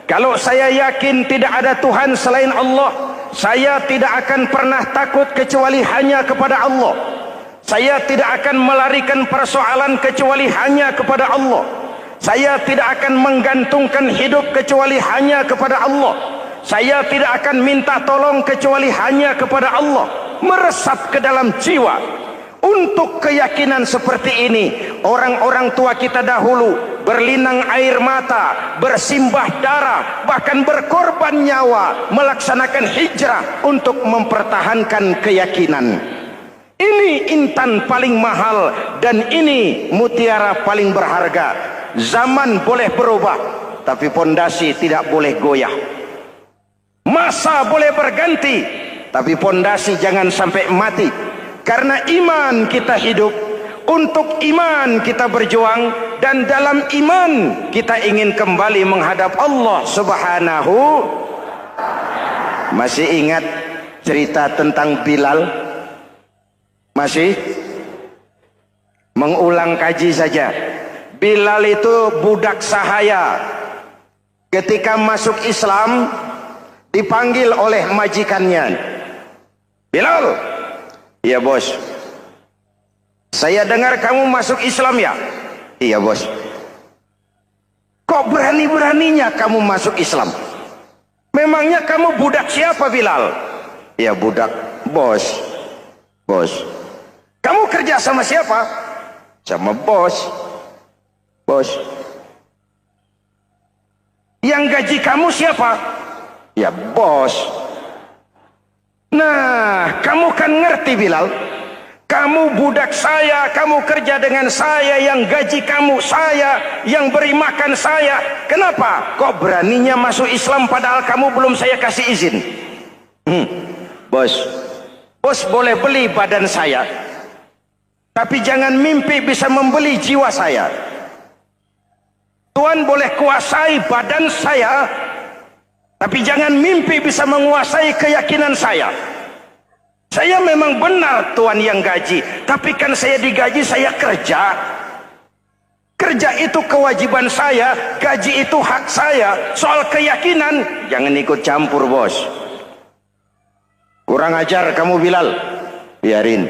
Kalau saya yakin tidak ada Tuhan selain Allah, saya tidak akan pernah takut kecuali hanya kepada Allah. Saya tidak akan melarikan persoalan kecuali hanya kepada Allah. Saya tidak akan menggantungkan hidup kecuali hanya kepada Allah. Saya tidak akan minta tolong kecuali hanya kepada Allah. Meresap ke dalam jiwa. Untuk keyakinan seperti ini, orang-orang tua kita dahulu berlinang air mata, bersimbah darah, bahkan berkorban nyawa, melaksanakan hijrah untuk mempertahankan keyakinan. Ini intan paling mahal dan ini mutiara paling berharga. Zaman boleh berubah, tapi pondasi tidak boleh goyah. Masa boleh berganti, tapi pondasi jangan sampai mati. Karena iman kita hidup, untuk iman kita berjuang, dan dalam iman kita ingin kembali menghadap Allah Subhanahu. Masih ingat cerita tentang Bilal? Masih? Mengulang kaji saja. Bilal itu budak sahaya. Ketika masuk Islam, dipanggil oleh majikannya. Bilal, iya bos. Saya dengar kamu masuk Islam ya? Iya bos. Kok berani-beraninya kamu masuk Islam? Memangnya kamu budak siapa Bilal? Ya budak bos. Bos. Kamu kerja sama siapa? Sama bos. Bos. Yang gaji kamu siapa? Ya bos. Nah, kamu kan ngerti Bilal. Kamu budak saya, kamu kerja dengan saya, yang gaji kamu saya, yang beri makan saya. Kenapa? Kok beraninya masuk Islam padahal kamu belum saya kasih izin? Bos, bos boleh beli badan saya, tapi jangan mimpi bisa membeli jiwa saya. Tuhan boleh kuasai badan saya, tapi jangan mimpi bisa menguasai keyakinan saya. Saya memang benar Tuhan yang gaji, tapi kan saya digaji, saya kerja. Kerja itu kewajiban saya, gaji itu hak saya. Soal keyakinan, jangan ikut campur bos. Kurang ajar kamu Bilal. Biarin.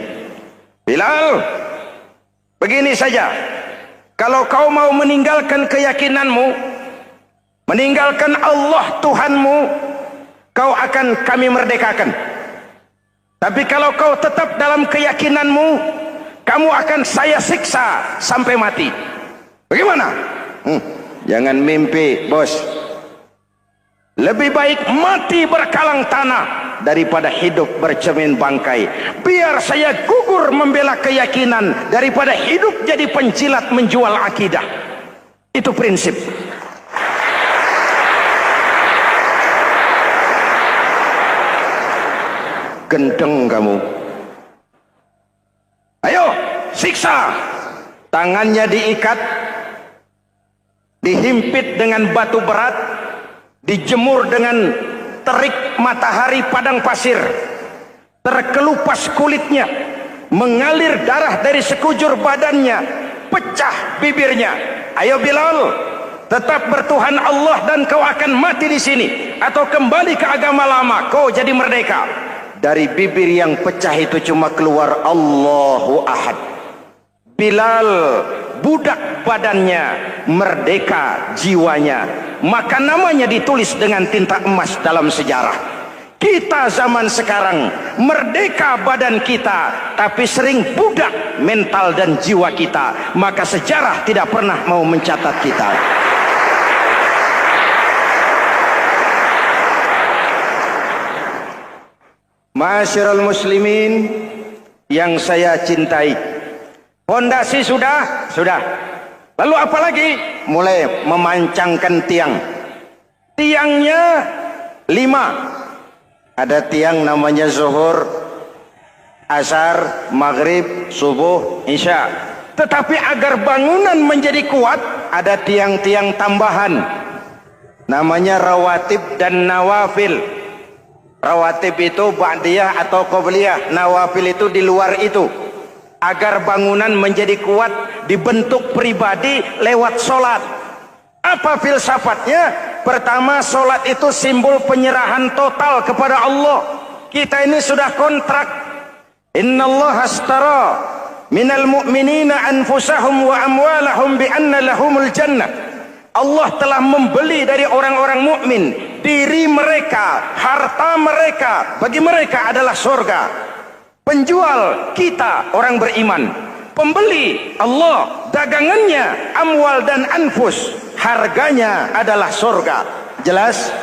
Bilal, begini saja. Kalau kau mau meninggalkan keyakinanmu, meninggalkan Allah Tuhanmu, kau akan kami merdekakan. Tapi kalau kau tetap dalam keyakinanmu, kamu akan saya siksa sampai mati. Bagaimana? Jangan mimpi bos. Lebih baik mati berkalang tanah daripada hidup bercermin bangkai. Biar saya gugur membela keyakinan daripada hidup jadi penjilat menjual akidah. Itu prinsip. Gendeng kamu. Ayo, siksa. Tangannya diikat, dihimpit dengan batu berat, dijemur dengan terik matahari padang pasir, terkelupas kulitnya, mengalir darah dari sekujur badannya, pecah bibirnya. Ayo Bilal, tetap bertuhan Allah dan kau akan mati di sini, atau kembali ke agama lama, kau jadi merdeka. Dari bibir yang pecah itu cuma keluar Allahu Ahad. Bilal budak badannya, merdeka jiwanya, maka namanya ditulis dengan tinta emas dalam sejarah. Kita zaman sekarang merdeka badan kita, tapi sering budak mental dan jiwa kita, maka sejarah tidak pernah mau mencatat kita. Ma'asyiral muslimin yang saya cintai, fondasi sudah. Lalu apa lagi? Mulai memancangkan tiang. Tiangnya 5. Ada tiang namanya zuhur, asar, maghrib, subuh, isya. Tetapi agar bangunan menjadi kuat, ada tiang-tiang tambahan. Namanya rawatib dan nawafil. Rawatib itu ba'diyah atau qobliyah, nawafil itu di luar itu. agar bangunan menjadi kuat dibentuk pribadi lewat sholat. Apa filsafatnya? Pertama, sholat itu simbol penyerahan total kepada Allah. Kita ini sudah kontrak. Innallaha astara minal mu'minina anfusahum wa amwalahum bi anna lahumul jannah. Allah telah membeli dari orang-orang mukmin diri mereka, harta mereka, bagi mereka adalah surga. Penjual kita orang beriman, pembeli Allah, dagangannya amwal dan anfus, harganya adalah surga. Jelas?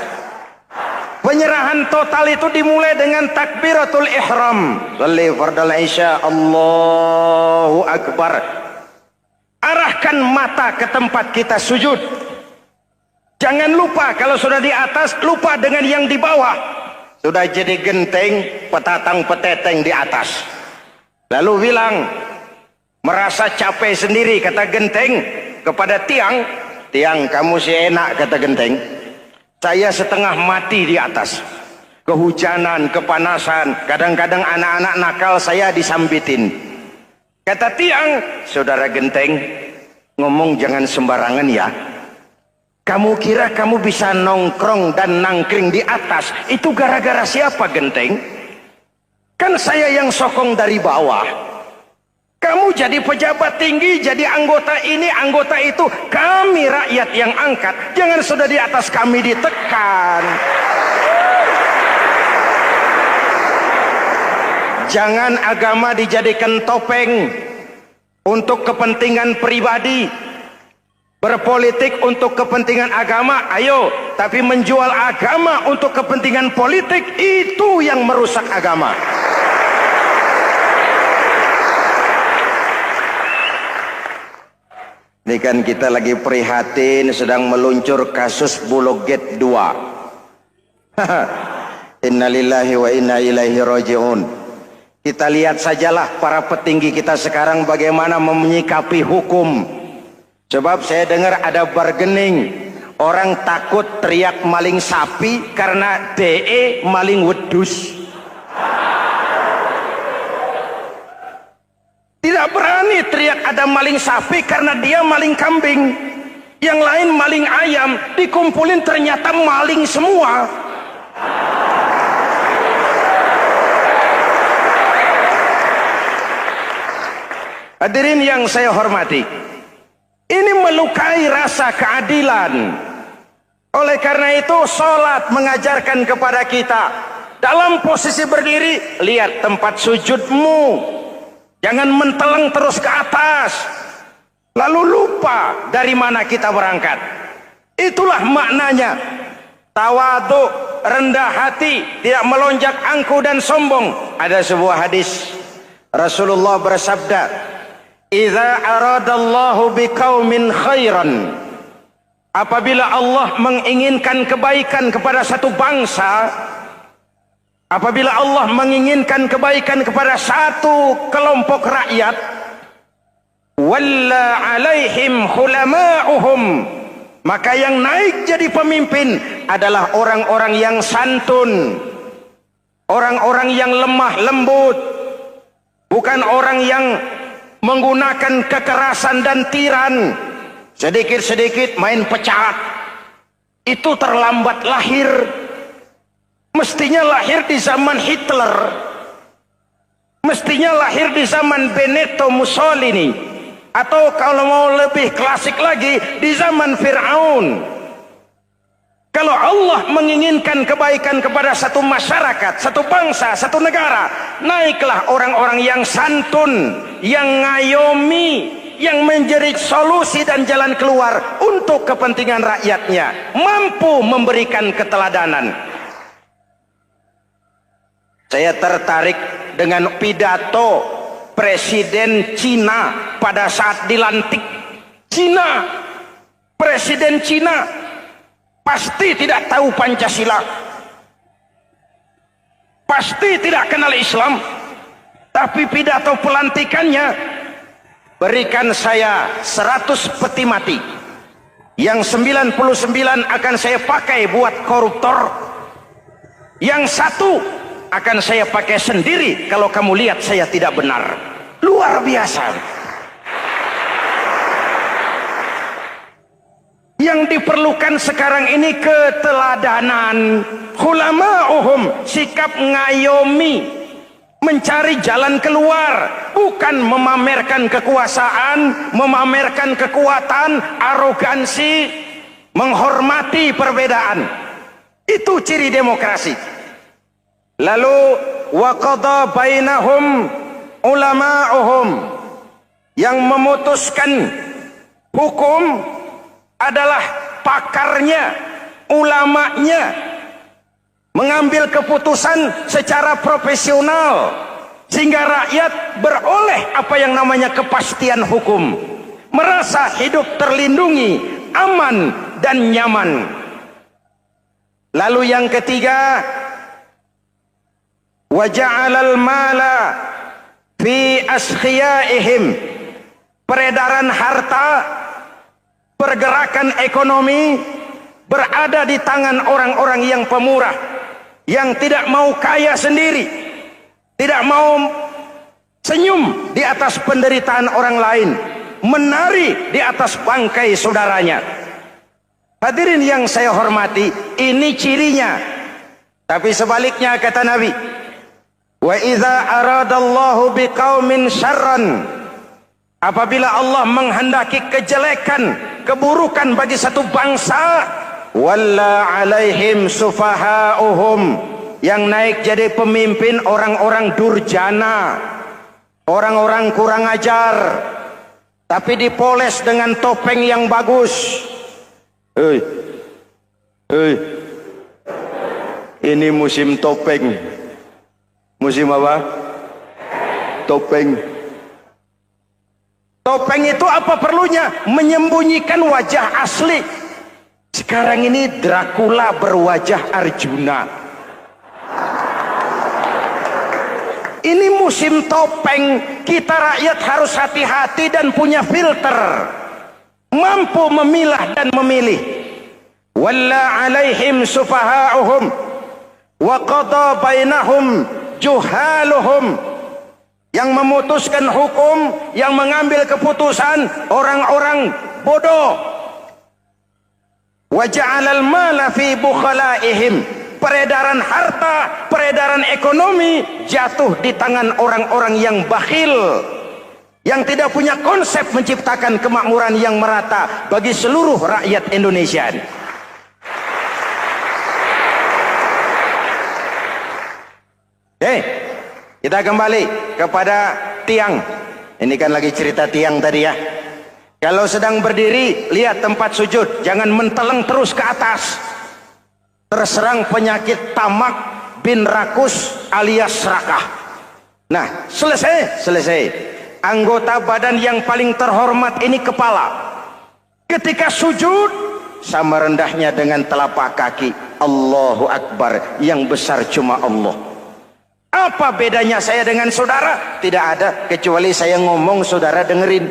Penyerahan total itu dimulai dengan takbiratul ihram. Shalli fardal isya, Allahu akbar. Arahkan mata ke tempat kita sujud. Jangan lupa kalau sudah di atas, lupa dengan yang di bawah. Sudah jadi genteng, petatang peteteng di atas. Lalu bilang, merasa capek sendiri, kata genteng kepada tiang. Tiang, kamu sih enak, kata genteng. Saya setengah mati di atas. Kehujanan, kepanasan, kadang-kadang anak-anak nakal saya disambitin. Kata tiang, saudara genteng, ngomong jangan sembarangan ya. Kamu kira kamu bisa nongkrong dan nangkring di atas, itu gara-gara siapa genteng? Kan saya yang sokong dari bawah. Kamu jadi pejabat tinggi, jadi anggota ini, anggota itu. Kami rakyat yang angkat. Jangan sudah di atas kami ditekan. Jangan agama dijadikan topeng untuk kepentingan pribadi. Berpolitik untuk kepentingan agama, ayo. Tapi menjual agama untuk kepentingan politik, itu yang merusak agama. Ini kan kita lagi prihatin sedang meluncur kasus Bulog Gate 2. Innalillahi wa inna ilaihi raji'un. Kita lihat sajalah para petinggi kita sekarang bagaimana menyikapi hukum. Sebab saya dengar ada bargaining. Orang takut teriak maling sapi karena DE maling wedus. Tidak berani teriak ada maling sapi karena dia maling kambing. Yang lain maling ayam, dikumpulin ternyata maling semua. Hadirin yang saya hormati, ini melukai rasa keadilan. Oleh karena itu, sholat mengajarkan kepada kita, dalam posisi berdiri, lihat tempat sujudmu. Jangan menteleng terus ke atas, lalu lupa dari mana kita berangkat. Itulah maknanya tawadhu, rendah hati, tidak melonjak angku dan sombong. Ada sebuah hadis Rasulullah bersabda, "Idza aradallahu biqaumin khairan." Apabila Allah menginginkan kebaikan kepada satu bangsa, apabila Allah menginginkan kebaikan kepada satu kelompok rakyat, walla alaihim hulama'uhum, maka yang naik jadi pemimpin adalah orang-orang yang santun, orang-orang yang lemah lembut, bukan orang yang menggunakan kekerasan dan tiran, sedikit-sedikit main pecat. Itu terlambat lahir. Mestinya lahir di zaman Hitler, mestinya lahir di zaman Benito Mussolini, atau kalau mau lebih klasik lagi di zaman Fir'aun. Kalau Allah menginginkan kebaikan kepada satu masyarakat, satu bangsa, satu negara, naiklah orang-orang yang santun, yang ngayomi, yang menjadi solusi dan jalan keluar untuk kepentingan rakyatnya, mampu memberikan keteladanan. Saya tertarik dengan pidato Presiden Cina pada saat dilantik. Cina, Presiden Cina pasti tidak tahu Pancasila, pasti tidak kenal Islam, tapi pidato pelantikannya, berikan saya 100 peti mati, yang 99 akan saya pakai buat koruptor, yang satu akan saya pakai sendiri kalau kamu lihat saya tidak benar. Luar biasa. Yang diperlukan sekarang ini keteladanan. Hulama'uhum, sikap ngayomi, mencari jalan keluar, bukan memamerkan kekuasaan, memamerkan kekuatan, arogansi, menghormati perbedaan. Itu ciri demokrasi. Lalu wa qada bainahum ulama'uhum, yang memutuskan hukum adalah pakarnya, ulamanya, mengambil keputusan secara profesional sehingga rakyat beroleh apa yang namanya kepastian hukum, merasa hidup terlindungi, aman dan nyaman. Lalu yang ketiga, wa ja'alal mala fi askhiyaihim, peredaran harta, pergerakan ekonomi berada di tangan orang-orang yang pemurah, yang tidak mau kaya sendiri, tidak mau senyum di atas penderitaan orang lain, menari di atas bangkai saudaranya. Hadirin yang saya hormati, ini cirinya. Tapi sebaliknya kata Nabi, wa idza aradallahu biqaumin syarran, apabila Allah menghendaki kejelekan, keburukan bagi satu bangsa, walla alaihim sufaha'uhum, yang naik jadi pemimpin orang-orang durjana, orang-orang kurang ajar, tapi dipoles dengan topeng yang bagus. Ini musim topeng. Musim apa? Topeng. Topeng itu apa perlunya? Menyembunyikan wajah asli. Sekarang ini Dracula berwajah Arjuna. Ini musim topeng. Kita rakyat harus hati-hati dan punya filter, mampu memilah dan memilih. Walla alaihim sufaha'uhum wa qada bainahum juhaluhum, yang memutuskan hukum, yang mengambil keputusan orang-orang bodoh. Wa ja'alal mala fi bukhalaihim, peredaran harta, peredaran ekonomi jatuh di tangan orang-orang yang bakhil, yang tidak punya konsep menciptakan kemakmuran yang merata bagi seluruh rakyat Indonesia. Kita kembali kepada tiang. Ini kan lagi cerita tiang tadi ya. Kalau sedang berdiri, lihat tempat sujud, jangan menteleng terus ke atas. Terserang penyakit tamak bin rakus alias serakah. Nah, selesai. Anggota badan yang paling terhormat ini kepala. Ketika sujud, sama rendahnya dengan telapak kaki. Allahu Akbar, yang besar cuma Allah. Apa bedanya saya dengan saudara? Tidak ada, kecuali saya ngomong saudara dengerin.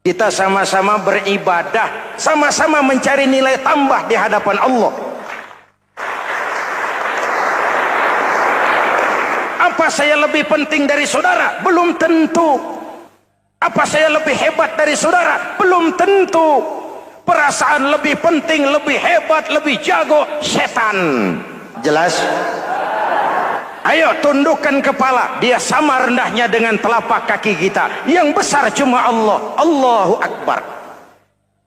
Kita sama-sama beribadah, sama-sama mencari nilai tambah di hadapan Allah. Apa saya lebih penting dari saudara? Belum tentu. Apa saya lebih hebat dari saudara? Belum tentu. Perasaan lebih penting, lebih hebat, lebih jago setan. Jelas? Ayo tundukkan kepala, dia sama rendahnya dengan telapak kaki kita. Yang besar cuma Allah. Allahu Akbar.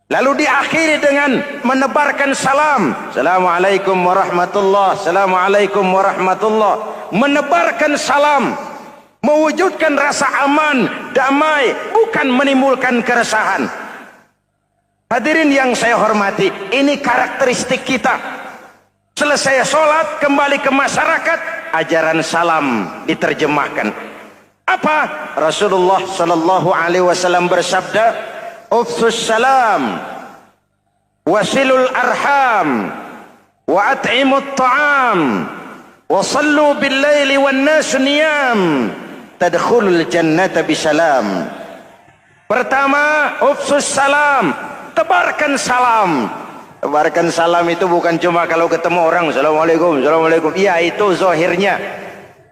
Lalu diakhiri dengan menebarkan salam. Assalamualaikum warahmatullah. Assalamualaikum warahmatullah. Menebarkan salam, mewujudkan rasa aman, damai, bukan menimbulkan keresahan. Hadirin yang saya hormati, ini karakteristik kita. Selesai sholat, kembali ke masyarakat, ajaran salam diterjemahkan. Apa? Rasulullah sallallahu alaihi wasallam bersabda, "Ufsus salam, wasilul arham, wa at'imut ta'am, wa sallu bil laili wan nas niyam, tadkhulul jannata bisalam." Pertama, ufsus salam, tebarkan salam. Tebarkan salam itu bukan cuma kalau ketemu orang, assalamualaikum, assalamualaikum. Iya, itu zahirnya.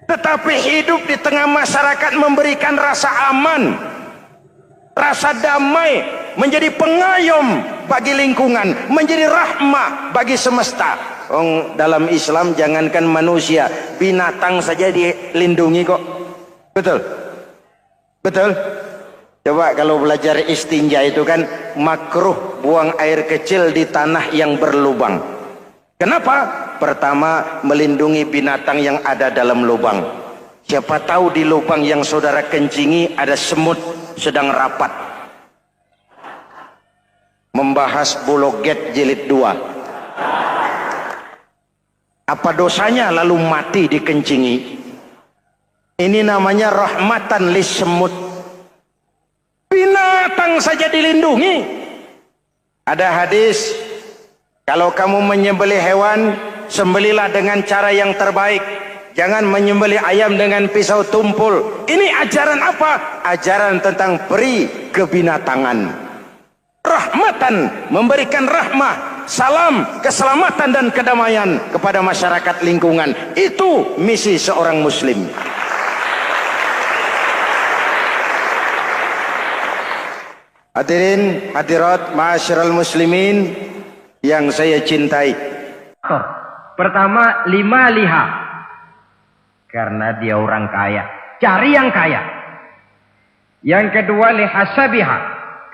Tetapi hidup di tengah masyarakat memberikan rasa aman, rasa damai, menjadi pengayom bagi lingkungan, menjadi rahmah bagi semesta. Dalam Islam jangankan manusia, binatang saja dilindungi kok. Betul? Betul? Coba kalau belajar istinja itu kan makruh buang air kecil di tanah yang berlubang. Kenapa? Pertama, melindungi binatang yang ada dalam lubang. Siapa tahu di lubang yang saudara kencingi ada semut sedang rapat membahas Bologet jilid 2. Apa dosanya lalu mati dikencingi? Ini namanya rahmatan lis semut. Binatang saja dilindungi. Ada hadis, kalau kamu menyembelih hewan, sembelilah dengan cara yang terbaik. Jangan menyembelih ayam dengan pisau tumpul. Ini ajaran apa? Ajaran tentang peri kebinatangan. Rahmatan, memberikan rahmah, salam, keselamatan dan kedamaian kepada masyarakat lingkungan. Itu misi seorang muslim. Hadirin, hadirat, ma'asyiral muslimin yang saya cintai. Pertama, lima liha, karena dia orang kaya, cari yang kaya. Yang kedua, lihasabiha,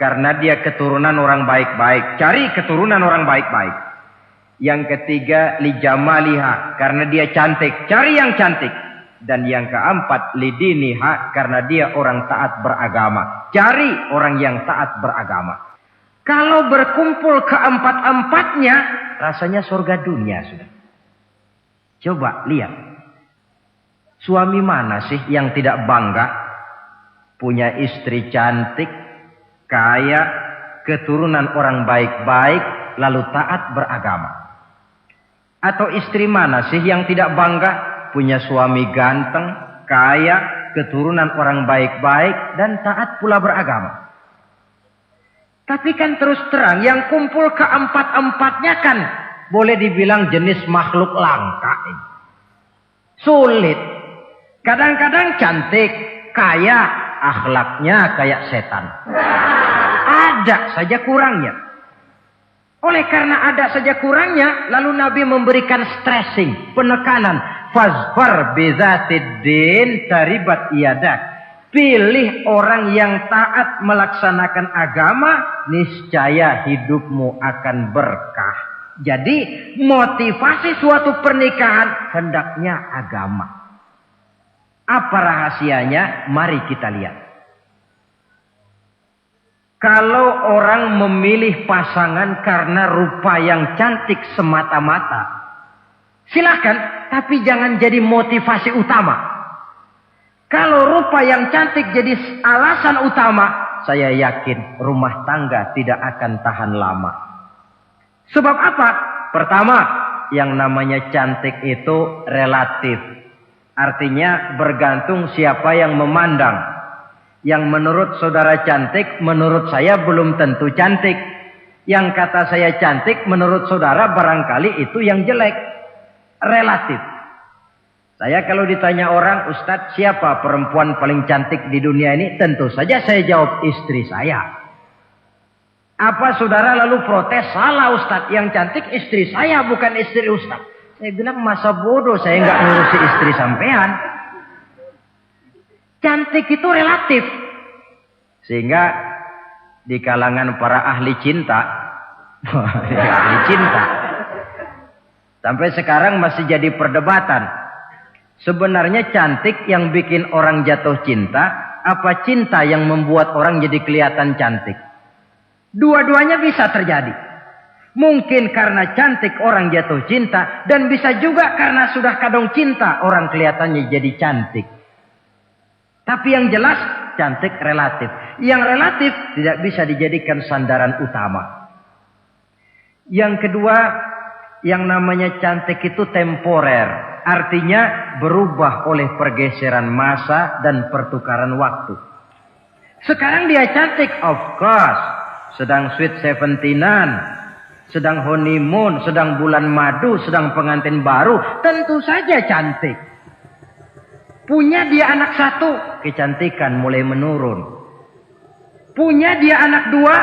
karena dia keturunan orang baik-baik, cari keturunan orang baik-baik. Yang ketiga, lijamaliha, karena dia cantik, cari yang cantik. Dan yang keempat, lidiniha, karena dia orang taat beragama, cari orang yang taat beragama. Kalau berkumpul keempat-empatnya, rasanya surga dunia sudah. Coba lihat, suami mana sih yang tidak bangga punya istri cantik, kaya, keturunan orang baik-baik, lalu taat beragama? Atau istri mana sih yang tidak bangga punya suami ganteng, kaya, keturunan orang baik-baik, dan taat pula beragama? Tapi kan terus terang, yang kumpul keempat-empatnya kan boleh dibilang jenis makhluk langka. Sulit. Kadang-kadang cantik, kaya, akhlaknya kayak setan. Ada saja kurangnya. Oleh karena ada saja kurangnya, lalu Nabi memberikan stressing, penekanan. Fazfar bizatiddin taribat iyadak. Pilih orang yang taat melaksanakan agama, niscaya hidupmu akan berkah. Jadi motivasi suatu pernikahan hendaknya agama. Apa rahasianya? Mari kita lihat. Kalau orang memilih pasangan karena rupa yang cantik semata-mata, silakan, tapi jangan jadi motivasi utama. Kalau rupa yang cantik jadi alasan utama, saya yakin rumah tangga tidak akan tahan lama. Sebab apa? Pertama, yang namanya cantik itu relatif. Artinya bergantung siapa yang memandang. Yang menurut saudara cantik, menurut saya belum tentu cantik. Yang kata saya cantik, menurut saudara barangkali itu yang jelek. Relatif. Saya kalau ditanya orang, Ustadz, siapa perempuan paling cantik di dunia ini? Tentu saja saya jawab istri saya. Apa saudara lalu protes? Salah Ustadz, yang cantik istri saya bukan istri Ustadz. Saya bilang masa bodoh, saya nggak ngurusi istri sampean. Cantik itu relatif. Sehingga di kalangan para ahli cinta, ahli cinta, sampai sekarang masih jadi perdebatan. Sebenarnya cantik yang bikin orang jatuh cinta, apa cinta yang membuat orang jadi kelihatan cantik? Dua-duanya bisa terjadi. Mungkin karena cantik orang jatuh cinta, dan bisa juga karena sudah kadung cinta orang kelihatannya jadi cantik. Tapi yang jelas cantik relatif. Yang relatif tidak bisa dijadikan sandaran utama. Yang kedua, yang namanya cantik itu temporer. Artinya berubah oleh pergeseran masa dan pertukaran waktu. Sekarang dia cantik, of course. Sedang sweet 17-an, sedang honeymoon, sedang bulan madu, sedang pengantin baru. Tentu saja cantik. Punya dia anak satu, kecantikan mulai menurun. Punya dia anak dua,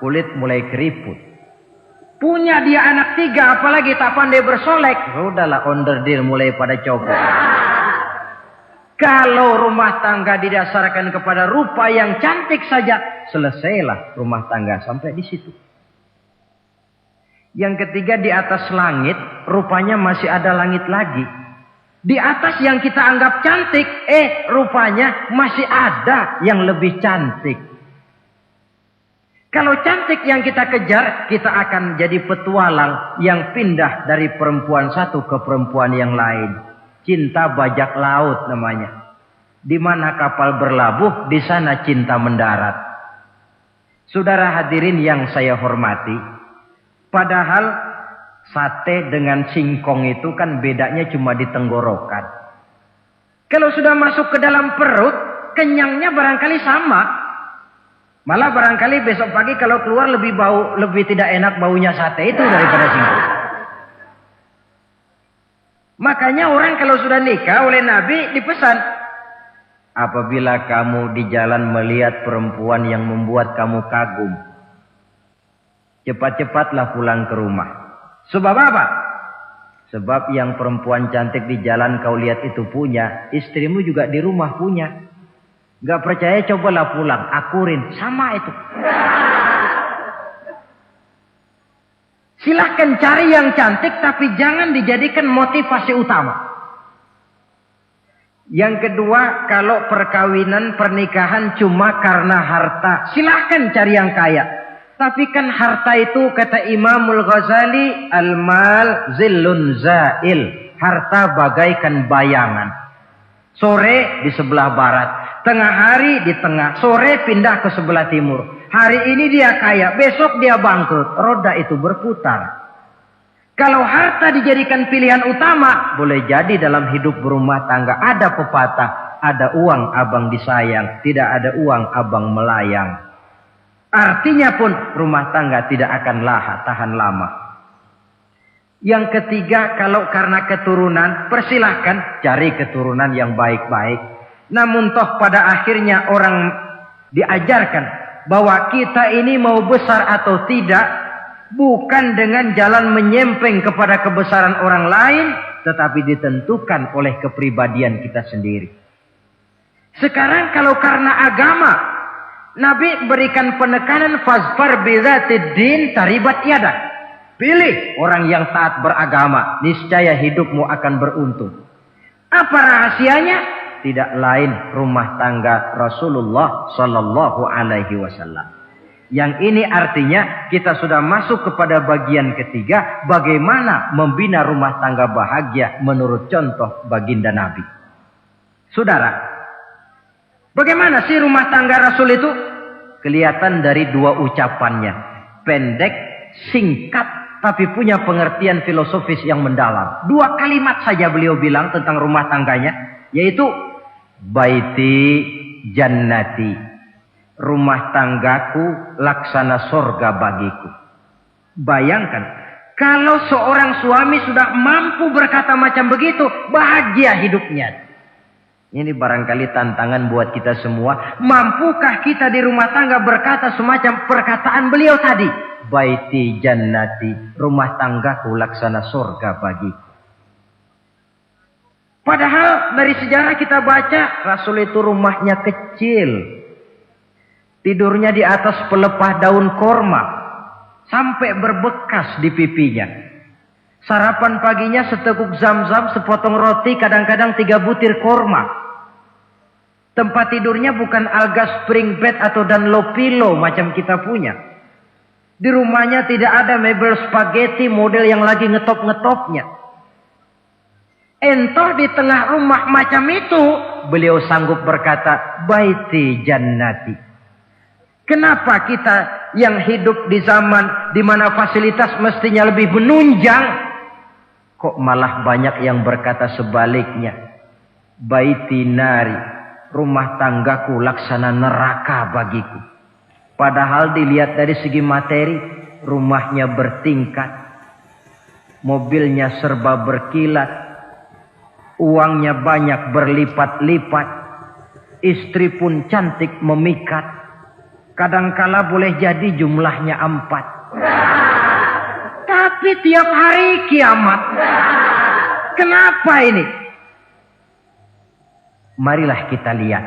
kulit mulai keriput. Punya dia anak tiga, apalagi tak pandai bersolek, sudahlah onderdil mulai pada copot. Kalau rumah tangga didasarkan kepada rupa yang cantik saja, selesailah rumah tangga sampai di situ. Yang ketiga, di atas langit, rupanya masih ada langit lagi. Di atas yang kita anggap cantik, rupanya masih ada yang lebih cantik. Kalau cantik yang kita kejar, kita akan jadi petualang yang pindah dari perempuan satu ke perempuan yang lain. Cinta bajak laut namanya. Di mana kapal berlabuh, di sana cinta mendarat. Saudara hadirin yang saya hormati, padahal sate dengan singkong itu kan bedanya cuma di tenggorokan. Kalau sudah masuk ke dalam perut, kenyangnya barangkali sama. Malah barangkali besok pagi kalau keluar lebih tidak enak baunya sate itu daripada singkong. Makanya orang kalau sudah nikah oleh Nabi dipesan, apabila kamu di jalan melihat perempuan yang membuat kamu kagum, cepat-cepatlah pulang ke rumah. Sebab apa? Sebab yang perempuan cantik di jalan kau lihat itu punya, istrimu juga di rumah punya. Gak percaya cobalah pulang, akurin, sama itu. Silahkan cari yang cantik, tapi jangan dijadikan motivasi utama. Yang kedua, kalau perkawinan, pernikahan cuma karena harta, silahkan cari yang kaya. Tapi kan harta itu, kata Imamul Ghazali, al-mal zillun zail. Harta bagaikan bayangan. Sore di sebelah barat, tengah hari di tengah, sore pindah ke sebelah timur. Hari ini dia kaya, besok dia bangkrut. Roda itu berputar. Kalau harta dijadikan pilihan utama, boleh jadi dalam hidup berumah tangga ada pepatah, ada uang abang disayang, tidak ada uang abang melayang. Artinya pun rumah tangga tidak akan tahan lama. Yang ketiga, kalau karena keturunan, persilahkan cari keturunan yang baik-baik. Namun toh pada akhirnya orang diajarkan bahwa kita ini mau besar atau tidak, bukan dengan jalan menyempeng kepada kebesaran orang lain, tetapi ditentukan oleh kepribadian kita sendiri. Sekarang kalau karena agama, Nabi berikan penekanan fazfar bizatid din taribat yadak. Pilih orang yang taat beragama, niscaya hidupmu akan beruntung. Apa rahasianya? Tidak lain rumah tangga Rasulullah Sallallahu Alaihi Wasallam. Yang ini artinya kita sudah masuk kepada bagian ketiga, bagaimana membina rumah tangga bahagia menurut contoh baginda Nabi. Saudara, bagaimana sih rumah tangga Rasul itu? Kelihatan dari dua ucapannya, pendek, singkat, tapi punya pengertian filosofis yang mendalam. Dua kalimat saja beliau bilang tentang rumah tangganya, yaitu baiti jannati, rumah tanggaku laksana sorga bagiku. Bayangkan, kalau seorang suami sudah mampu berkata macam begitu, bahagia hidupnya. Ini barangkali tantangan buat kita semua. Mampukah kita di rumah tangga berkata semacam perkataan beliau tadi? Baiti jannati, rumah tanggaku laksana sorga bagiku. Padahal dari sejarah kita baca, Rasul itu rumahnya kecil. Tidurnya di atas pelepah daun korma. Sampai berbekas di pipinya. Sarapan paginya seteguk zam-zam, sepotong roti, kadang-kadang 3 butir korma. Tempat tidurnya bukan alga spring bed atau Dunlop pillow macam kita punya. Di rumahnya tidak ada mebel spaghetti model yang lagi ngetop-ngetopnya. Entah di tengah rumah macam itu, beliau sanggup berkata, baiti jannati. Kenapa kita yang hidup di zaman di mana fasilitas mestinya lebih menunjang, kok malah banyak yang berkata sebaliknya? Baiti nari, rumah tanggaku laksana neraka bagiku. Padahal dilihat dari segi materi, rumahnya bertingkat, mobilnya serba berkilat, uangnya banyak berlipat-lipat, istri pun cantik memikat, kadangkala boleh jadi jumlahnya 4. Tapi tiap hari kiamat. Kenapa ini? Marilah kita lihat.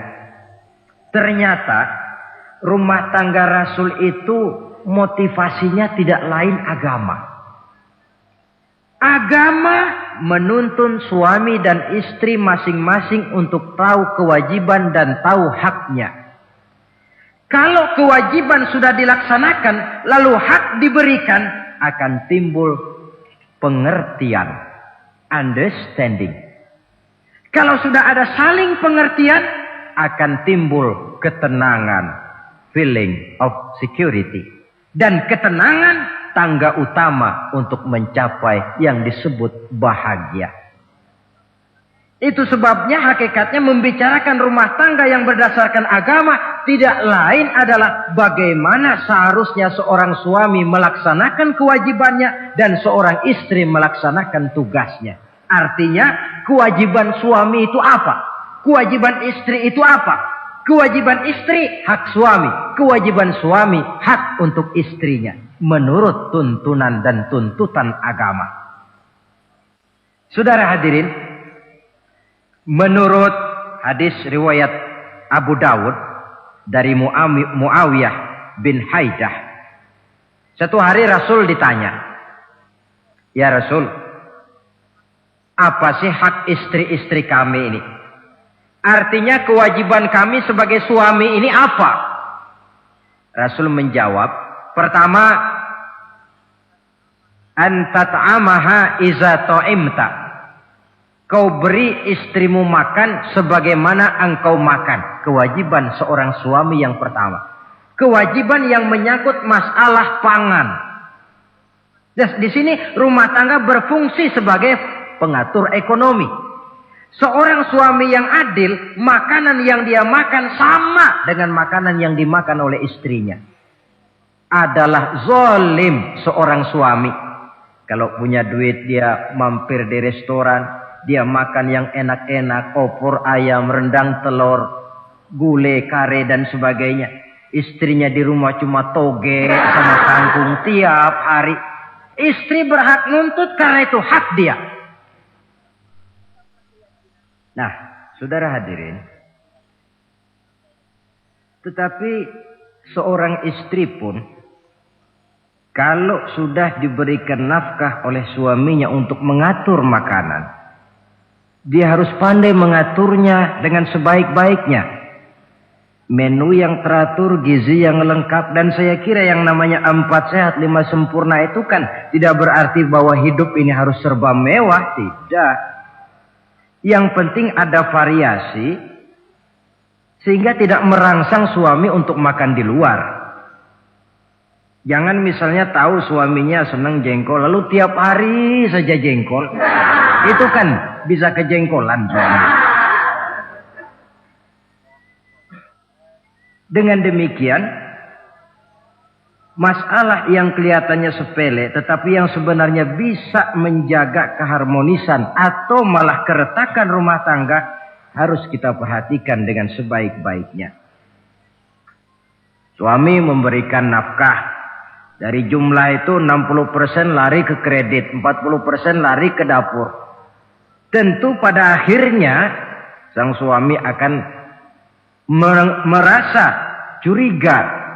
Ternyata rumah tangga Rasul itu motivasinya tidak lain agama. Agama menuntun suami dan istri masing-masing untuk tahu kewajiban dan tahu haknya. Kalau kewajiban sudah dilaksanakan, lalu hak diberikan, akan timbul pengertian, understanding. Kalau sudah ada saling pengertian, akan timbul ketenangan, feeling of security. Dan ketenangan tangga utama untuk mencapai yang disebut bahagia. Itu sebabnya hakikatnya membicarakan rumah tangga yang berdasarkan agama tidak lain adalah bagaimana seharusnya seorang suami melaksanakan kewajibannya dan seorang istri melaksanakan tugasnya. Artinya kewajiban suami itu apa? Kewajiban istri itu apa? Kewajiban istri hak suami, kewajiban suami hak untuk istrinya menurut tuntunan dan tuntutan agama. Saudara hadirin, menurut hadis riwayat Abu Dawud dari Muawiyah bin Haidah, satu hari Rasul ditanya, "Ya Rasul, apa sih hak istri-istri kami ini? Artinya kewajiban kami sebagai suami ini apa?" Rasul menjawab, pertama, antat'amaha iza ta'imta. Kau beri istrimu makan sebagaimana engkau makan. Kewajiban seorang suami yang pertama. Kewajiban yang menyangkut masalah pangan. Di sini rumah tangga berfungsi sebagai pengatur ekonomi. Seorang suami yang adil, makanan yang dia makan sama dengan makanan yang dimakan oleh istrinya. Adalah zalim seorang suami. Kalau punya duit dia mampir di restoran, dia makan yang enak-enak, opor ayam, rendang telur, gulai, kare dan sebagainya. Istrinya di rumah cuma toge sama kangkung tiap hari. Istri berhak nuntut karena itu hak dia. Nah, saudara hadirin, tetapi seorang istri pun kalau sudah diberikan nafkah oleh suaminya untuk mengatur makanan, dia harus pandai mengaturnya dengan sebaik-baiknya. Menu yang teratur, gizi yang lengkap, dan saya kira yang namanya 4 sehat 5 sempurna itu kan tidak berarti bahwa hidup ini harus serba mewah, tidak. Yang penting ada variasi sehingga tidak merangsang suami untuk makan di luar. Jangan misalnya tahu suaminya senang jengkol lalu tiap hari saja jengkol. Itu kan bisa kejengkolan suami. Dengan demikian, masalah yang kelihatannya sepele tetapi yang sebenarnya bisa menjaga keharmonisan atau malah keretakan rumah tangga harus kita perhatikan dengan sebaik-baiknya. Suami memberikan nafkah. Dari jumlah itu 60% lari ke kredit, 40% lari ke dapur. Tentu pada akhirnya sang suami akan merasa curiga.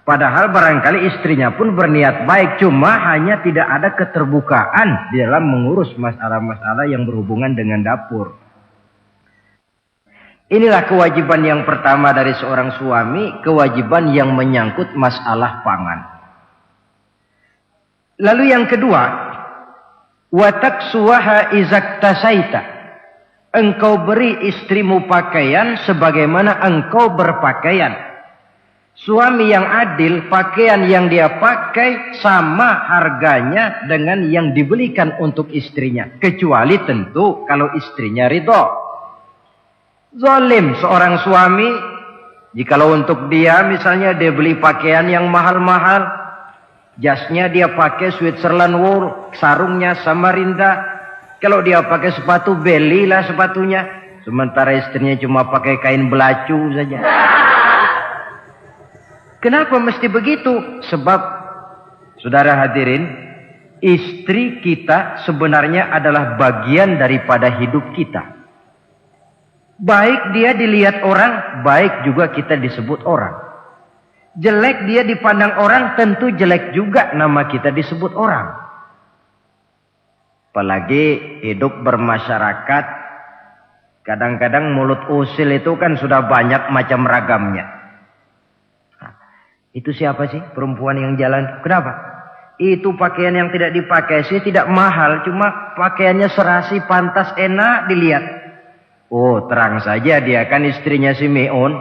Padahal barangkali istrinya pun berniat baik, cuma hanya tidak ada keterbukaan di dalam mengurus masalah-masalah yang berhubungan dengan dapur. Inilah kewajiban yang pertama dari seorang suami, kewajiban yang menyangkut masalah pangan. Lalu yang kedua, wataksuwaha izaktasaita. Engkau beri istrimu pakaian sebagaimana engkau berpakaian. Suami yang adil, pakaian yang dia pakai sama harganya dengan yang dibelikan untuk istrinya. Kecuali tentu kalau istrinya ridho. Zalim seorang suami, jikalau untuk dia misalnya dia beli pakaian yang mahal-mahal, jasnya dia pakai Switzerland wool, sarungnya Samarinda, Kalau dia pakai sepatu, belilah sepatunya. Sementara istrinya cuma pakai kain belacu saja. Kenapa mesti begitu? Sebab, saudara hadirin, istri kita sebenarnya adalah bagian daripada hidup kita. Baik dia dilihat orang, baik juga kita disebut orang. Jelek dia dipandang orang, tentu jelek juga nama kita disebut orang. Apalagi hidup bermasyarakat, kadang-kadang mulut usil itu kan sudah banyak macam ragamnya. Nah, itu siapa sih perempuan yang jalan? Kenapa? Itu pakaian yang tidak dipakai sih tidak mahal, cuma pakaiannya serasi, pantas, enak dilihat. Oh, terang saja dia kan istrinya si Miun.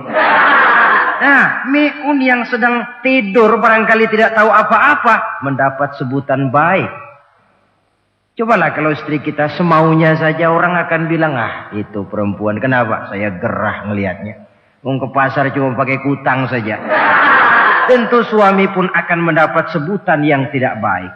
Nah, Miun yang sedang tidur barangkali tidak tahu apa-apa mendapat sebutan baik. Cobalah kalau istri kita semaunya saja, orang akan bilang, ah itu perempuan, kenapa? Saya gerah ngelihatnya. Mau ke pasar cuma pakai kutang saja. Tentu suami pun akan mendapat sebutan yang tidak baik.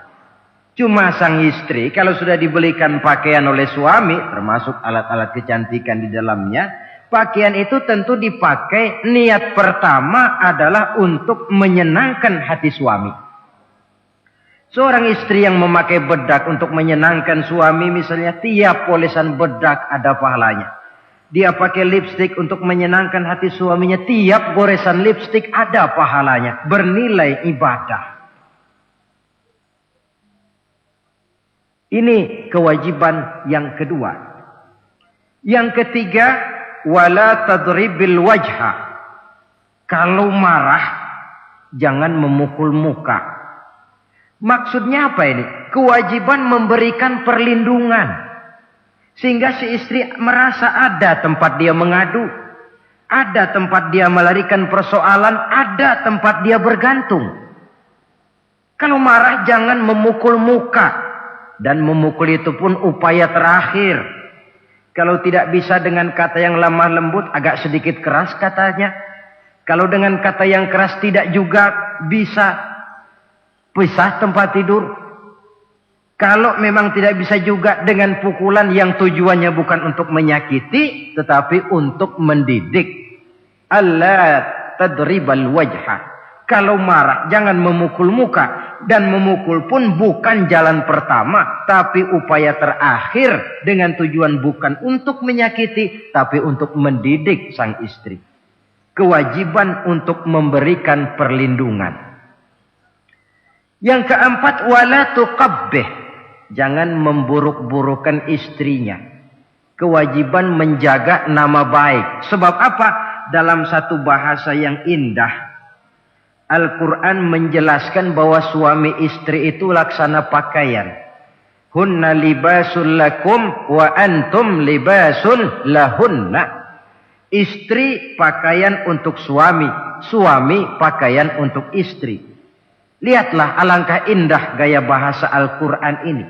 Cuma sang istri kalau sudah dibelikan pakaian oleh suami, termasuk alat-alat kecantikan di dalamnya, pakaian itu tentu dipakai niat pertama adalah untuk menyenangkan hati suami. Seorang istri yang memakai bedak untuk menyenangkan suami misalnya, tiap polesan bedak ada pahalanya. Dia pakai lipstik untuk menyenangkan hati suaminya, tiap goresan lipstik ada pahalanya, bernilai ibadah. Ini kewajiban yang kedua. Yang ketiga, wala tadribil wajha. Kalau marah, jangan memukul muka. Maksudnya apa ini? Kewajiban memberikan perlindungan. Sehingga si istri merasa ada tempat dia mengadu. Ada tempat dia melarikan persoalan. Ada tempat dia bergantung. Kalau marah jangan memukul muka. Dan memukul itu pun upaya terakhir. Kalau tidak bisa dengan kata yang lemah lembut, agak sedikit keras katanya. Kalau dengan kata yang keras tidak juga bisa pisah tempat tidur. Kalau memang tidak bisa juga dengan pukulan yang tujuannya bukan untuk menyakiti, tetapi untuk mendidik. Allah tadribal wajha. Kalau marah jangan memukul muka. Dan memukul pun bukan jalan pertama, tapi upaya terakhir dengan tujuan bukan untuk menyakiti, tapi untuk mendidik sang istri. Kewajiban untuk memberikan perlindungan. Yang keempat, wala tuqabbih. Jangan memburuk-burukan istrinya. Kewajiban menjaga nama baik. Sebab apa? Dalam satu bahasa yang indah, Al-Quran menjelaskan bahwa suami istri itu laksana pakaian. Hunna libasul lakum wa antum libasun lahunna. Istri pakaian untuk suami. Suami pakaian untuk istri. Lihatlah alangkah indah gaya bahasa Al-Quran ini.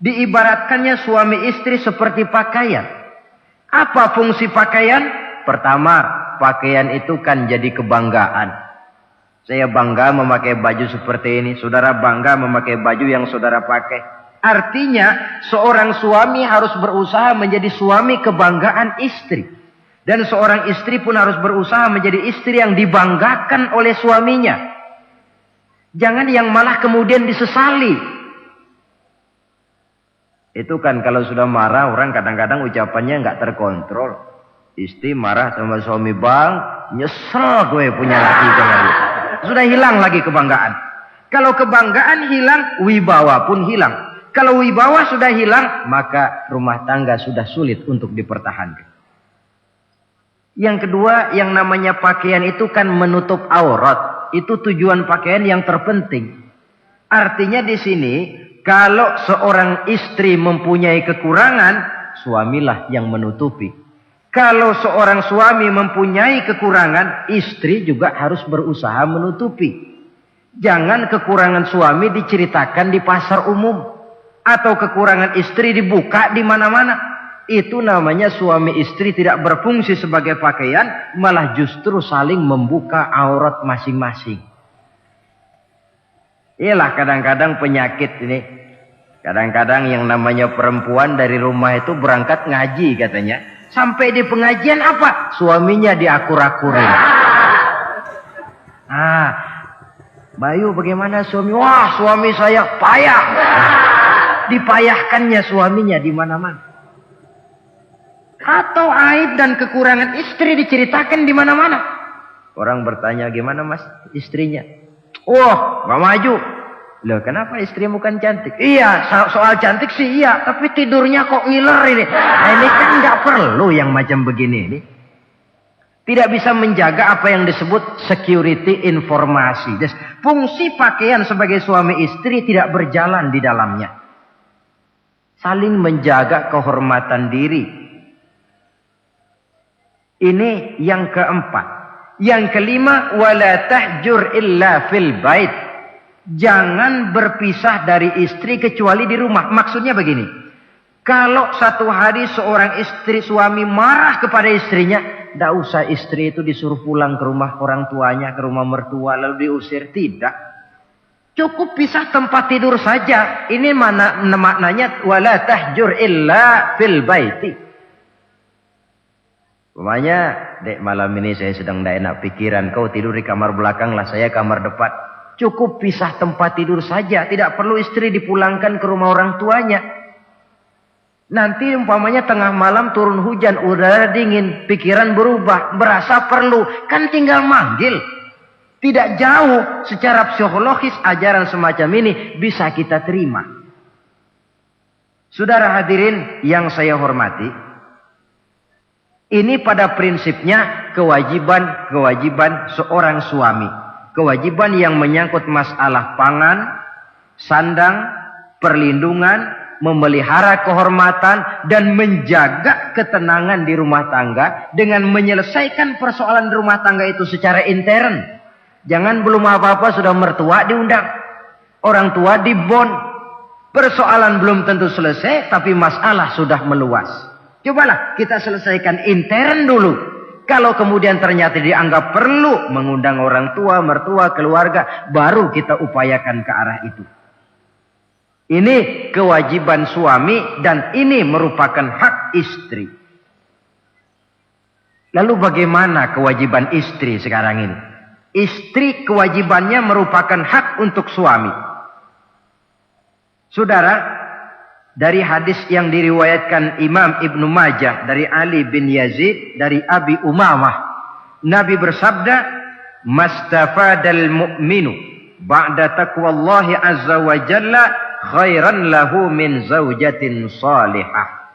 Diibaratkannya suami istri seperti pakaian. Apa fungsi pakaian? Pertama, pakaian itu kan jadi kebanggaan. Saya bangga memakai baju seperti ini. Saudara bangga memakai baju yang saudara pakai. Artinya, seorang suami harus berusaha menjadi suami kebanggaan istri. Dan seorang istri pun harus berusaha menjadi istri yang dibanggakan oleh suaminya. Jangan yang malah kemudian disesali. Itu kan kalau sudah marah orang kadang-kadang ucapannya nggak terkontrol. Istri marah sama suami, bang, nyesel gue punya laki kayak gitu. Sudah hilang lagi kebanggaan. Kalau kebanggaan hilang, wibawa pun hilang. Kalau wibawa sudah hilang, maka rumah tangga sudah sulit untuk dipertahankan. Yang kedua, yang namanya pakaian itu kan menutup aurat. Itu tujuan pakaian yang terpenting. Artinya di sini, kalau seorang istri mempunyai kekurangan, suamilah yang menutupi. Kalau seorang suami mempunyai kekurangan, istri juga harus berusaha menutupi. Jangan kekurangan suami diceritakan di pasar umum. Atau kekurangan istri dibuka di mana-mana. Itu namanya suami istri tidak berfungsi sebagai pakaian, malah justru saling membuka aurat masing-masing. Iyalah kadang-kadang penyakit ini. Kadang-kadang yang namanya perempuan dari rumah itu berangkat ngaji katanya. Sampai di pengajian apa? Suaminya diakur-akurin. Bayu bagaimana suami? Wah, suami saya payah. Dipayahkannya suaminya di mana-mana. Atau aib dan kekurangan istri diceritakan di mana-mana. Orang bertanya, gimana mas istrinya? Wah, gak maju. Loh, kenapa istri bukan cantik? Iya, soal cantik sih iya, tapi tidurnya kok ngiler ini. Nah, ini kan nggak perlu yang macam begini ini. Tidak bisa menjaga apa yang disebut security informasi. Fungsi pakaian sebagai suami istri tidak berjalan di dalamnya. Saling menjaga kehormatan diri. Ini yang keempat. Yang kelima, wala tahjur illa fil bait. Jangan berpisah dari istri kecuali di rumah. Maksudnya begini. Kalau satu hari seorang istri suami marah kepada istrinya, tidak usah istri itu disuruh pulang ke rumah orang tuanya, ke rumah mertua lalu diusir. Tidak. Cukup pisah tempat tidur saja. Ini maknanya wala tahjur illa fil baiti. Umpamanya, dek malam ini saya sedang tidak enak pikiran. Kau tidur di kamar belakang lah, saya kamar depan. Cukup pisah tempat tidur saja. Tidak perlu istri dipulangkan ke rumah orang tuanya. Nanti umpamanya tengah malam turun hujan, udara dingin, pikiran berubah, berasa perlu. Kan tinggal manggil. Tidak jauh secara psikologis ajaran semacam ini bisa kita terima. Saudara hadirin yang saya hormati. Ini pada prinsipnya kewajiban seorang suami. Kewajiban yang menyangkut masalah pangan, sandang, perlindungan, memelihara kehormatan, dan menjaga ketenangan di rumah tangga dengan menyelesaikan persoalan rumah tangga itu secara intern. Jangan belum apa-apa sudah mertua diundang, orang tua dibon. Persoalan belum tentu selesai, tapi masalah sudah meluas. Cobalah kita selesaikan intern dulu. Kalau kemudian ternyata dianggap perlu mengundang orang tua, mertua, keluarga, baru kita upayakan ke arah itu. Ini kewajiban suami dan ini merupakan hak istri. Lalu bagaimana kewajiban istri sekarang ini? Istri kewajibannya merupakan hak untuk suami. Saudara, dari hadis yang diriwayatkan Imam Ibnu Majah dari Ali bin Yazid dari Abi Umamah, Nabi bersabda, "Mastafadal mu'minu ba'da taqwallahi azza wa jalla khairan lahu min zaujatin salihah."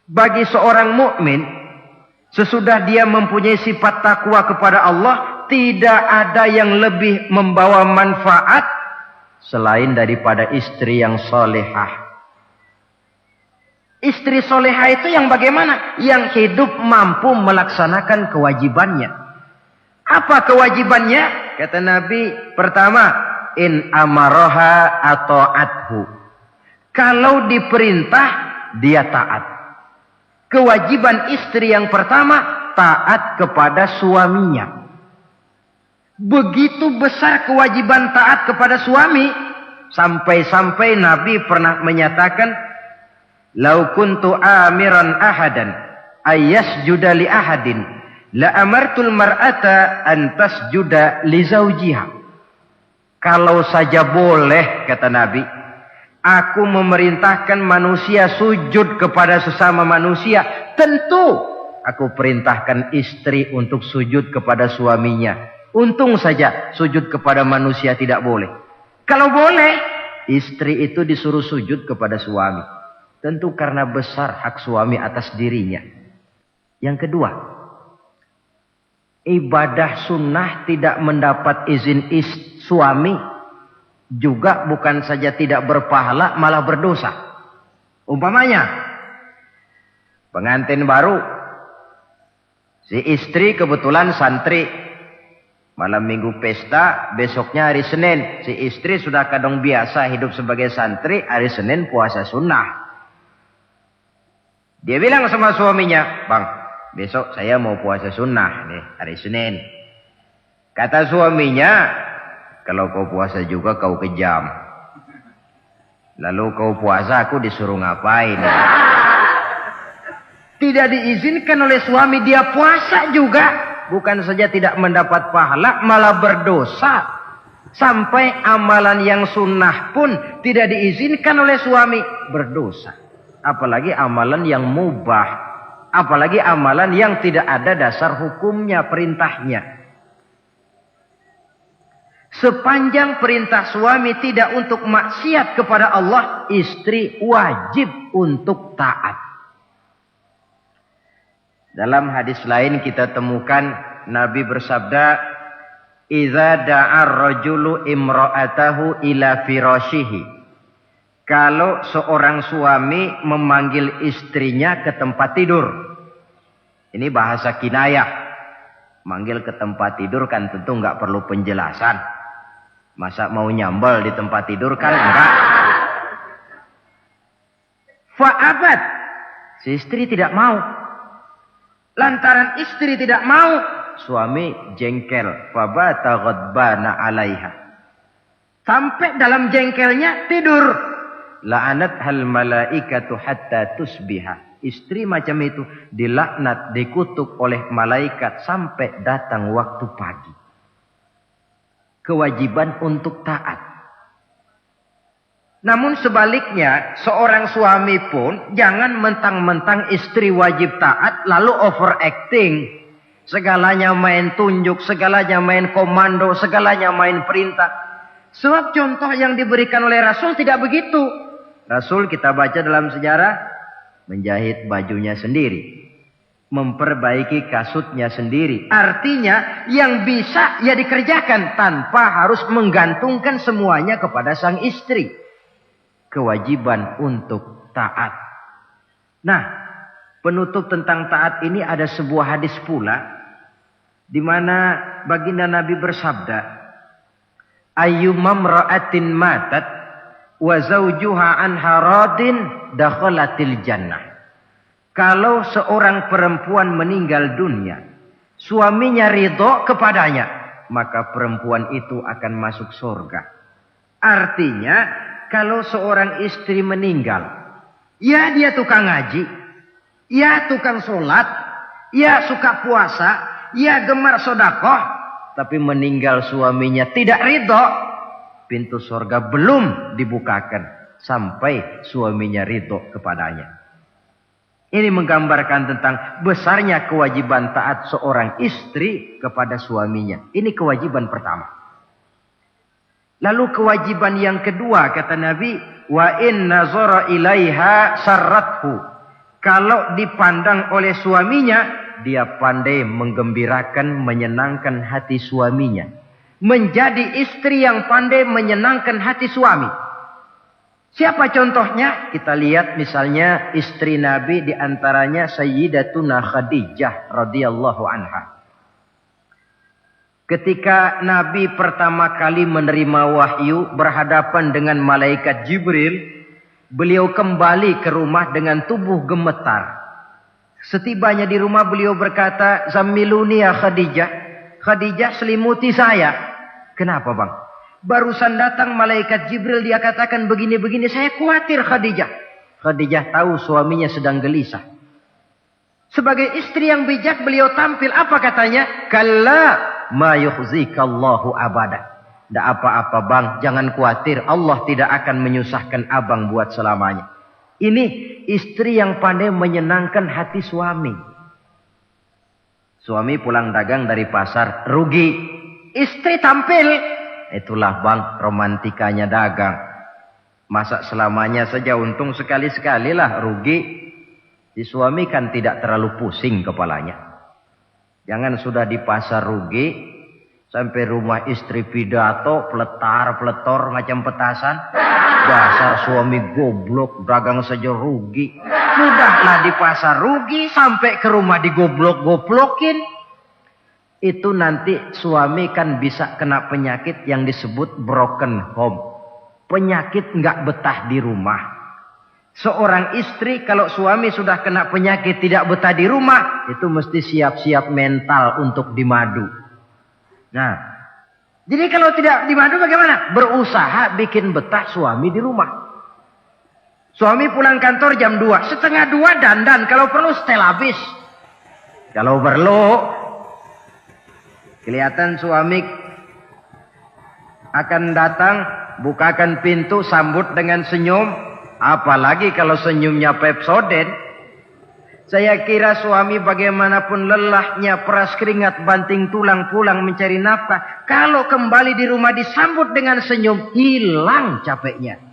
Bagi seorang mukmin, sesudah dia mempunyai sifat takwa kepada Allah, tidak ada yang lebih membawa manfaat selain daripada istri yang salihah. Istri soleha itu yang bagaimana? Yang hidup mampu melaksanakan kewajibannya. Apa kewajibannya? Kata Nabi, pertama, in amaroha ata'athu. Kalau diperintah, dia taat. Kewajiban istri yang pertama, taat kepada suaminya. Begitu besar kewajiban taat kepada suami, sampai-sampai Nabi pernah menyatakan, "Lau kuntu amiran ahadan ayyasjuda li ahadin la amartul mar'ata an tasjuda li zawjiha." Kalau saja boleh, kata Nabi, aku memerintahkan manusia sujud kepada sesama manusia, tentu aku perintahkan istri untuk sujud kepada suaminya. Untung saja sujud kepada manusia tidak boleh. Kalau boleh, istri itu disuruh sujud kepada suami. Tentu karena besar hak suami atas dirinya. Yang kedua, ibadah sunnah tidak mendapat izin suami juga bukan saja tidak berpahala, malah berdosa. Umpamanya, pengantin baru, si istri kebetulan santri, malam minggu pesta, besoknya hari Senin, si istri sudah kadang biasa hidup sebagai santri, hari Senin puasa sunnah. Dia bilang sama suaminya, "Bang, besok saya mau puasa sunnah nih, hari Senin." Kata suaminya, "Kalau kau puasa juga kau kejam." Lalu kau puasa, aku disuruh ngapain? Tidak diizinkan oleh suami, dia puasa juga. Bukan saja tidak mendapat pahala, malah berdosa. Sampai amalan yang sunnah pun tidak diizinkan oleh suami, berdosa. Apalagi amalan yang mubah. Apalagi amalan yang tidak ada dasar hukumnya, perintahnya. Sepanjang perintah suami tidak untuk maksiat kepada Allah, istri wajib untuk taat. Dalam hadis lain kita temukan Nabi bersabda, "Idza da'a ar-rajulu imra'atahu ila firashihi." Kalau seorang suami memanggil istrinya ke tempat tidur. Ini bahasa kinayah. Manggil ke tempat tidur kan tentu enggak perlu penjelasan. Masa mau nyambal di tempat tidur kan enggak. Fa'abat. Si istri tidak mau. Lantaran istri tidak mau, suami jengkel. Fabata ghadbana 'alaiha. Sampai dalam jengkelnya tidur. La'anat hal malaikatu hatta tusbiha. Istri macam itu dilaknat, dikutuk oleh malaikat sampai datang waktu pagi. Kewajiban untuk taat. Namun sebaliknya, seorang suami pun jangan mentang-mentang istri wajib taat lalu overacting. Segalanya main tunjuk, segalanya main komando, segalanya main perintah. Sebab contoh yang diberikan oleh Rasul tidak begitu. Rasul kita baca dalam sejarah menjahit bajunya sendiri. Memperbaiki kasutnya sendiri. Artinya yang bisa ya dikerjakan tanpa harus menggantungkan semuanya kepada sang istri. Kewajiban untuk taat. Nah, penutup tentang taat ini ada sebuah hadis pula di mana baginda Nabi bersabda, "Ayyumam ra'atin matat wa zawjuha anha radin dakhalatil jannah." Kalau seorang perempuan meninggal dunia, suaminya ridho kepadanya, maka perempuan itu akan masuk surga. Artinya, kalau seorang istri meninggal, ya dia tukang ngaji, ya tukang sholat, ya suka puasa, ya gemar sodakoh, tapi meninggal suaminya tidak ridho, pintu surga belum dibukakan sampai suaminya ridho kepadanya. Ini menggambarkan tentang besarnya kewajiban taat seorang istri kepada suaminya. Ini kewajiban pertama. Lalu kewajiban yang kedua kata Nabi, wa in nazara ilaiha sarrathu. Kalau dipandang oleh suaminya, dia pandai menggembirakan, menyenangkan hati suaminya. Menjadi istri yang pandai menyenangkan hati suami. Siapa contohnya? Kita lihat misalnya istri Nabi diantaranya Sayyidatuna Khadijah radhiyallahu anha. Ketika Nabi pertama kali menerima wahyu berhadapan dengan malaikat Jibril, beliau kembali ke rumah dengan tubuh gemetar. Setibanya di rumah beliau berkata, "Zammiluni ya Khadijah." Khadijah, selimuti saya. Kenapa bang? Barusan datang malaikat Jibril, dia katakan begini-begini, saya khawatir Khadijah. Khadijah tahu suaminya sedang gelisah. Sebagai istri yang bijak beliau tampil, apa katanya? Kalla ma yukhzikallahu abada. Tidak apa-apa bang, jangan khawatir. Allah tidak akan menyusahkan abang buat selamanya. Ini istri yang pandai menyenangkan hati suami. Suami pulang dagang dari pasar, rugi. Istri tampil. Itulah bang, romantikanya dagang. Masa selamanya saja untung sekali-sekali lah, rugi. Si suami kan tidak terlalu pusing kepalanya. Jangan sudah di pasar rugi, sampai rumah istri pidato, peletar-peletor macam petasan. Dasar suami goblok, dagang saja rugi. Sudahlah di pasar rugi, sampai ke rumah digoblok-goblokin. Itu nanti suami kan bisa kena penyakit yang disebut broken home. Penyakit nggak betah di rumah. Seorang istri kalau suami sudah kena penyakit tidak betah di rumah, itu mesti siap-siap mental untuk dimadu. Nah, jadi kalau tidak dimadu bagaimana? Berusaha bikin betah suami di rumah. Suami pulang kantor jam 2, setengah 2 dandan, kalau perlu setel habis. Kalau perlu, kelihatan suami akan datang, bukakan pintu, sambut dengan senyum. Apalagi kalau senyumnya Pepsodent. Saya kira suami bagaimanapun lelahnya, peras keringat, banting tulang, pulang mencari nafkah. Kalau kembali di rumah disambut dengan senyum, hilang capeknya.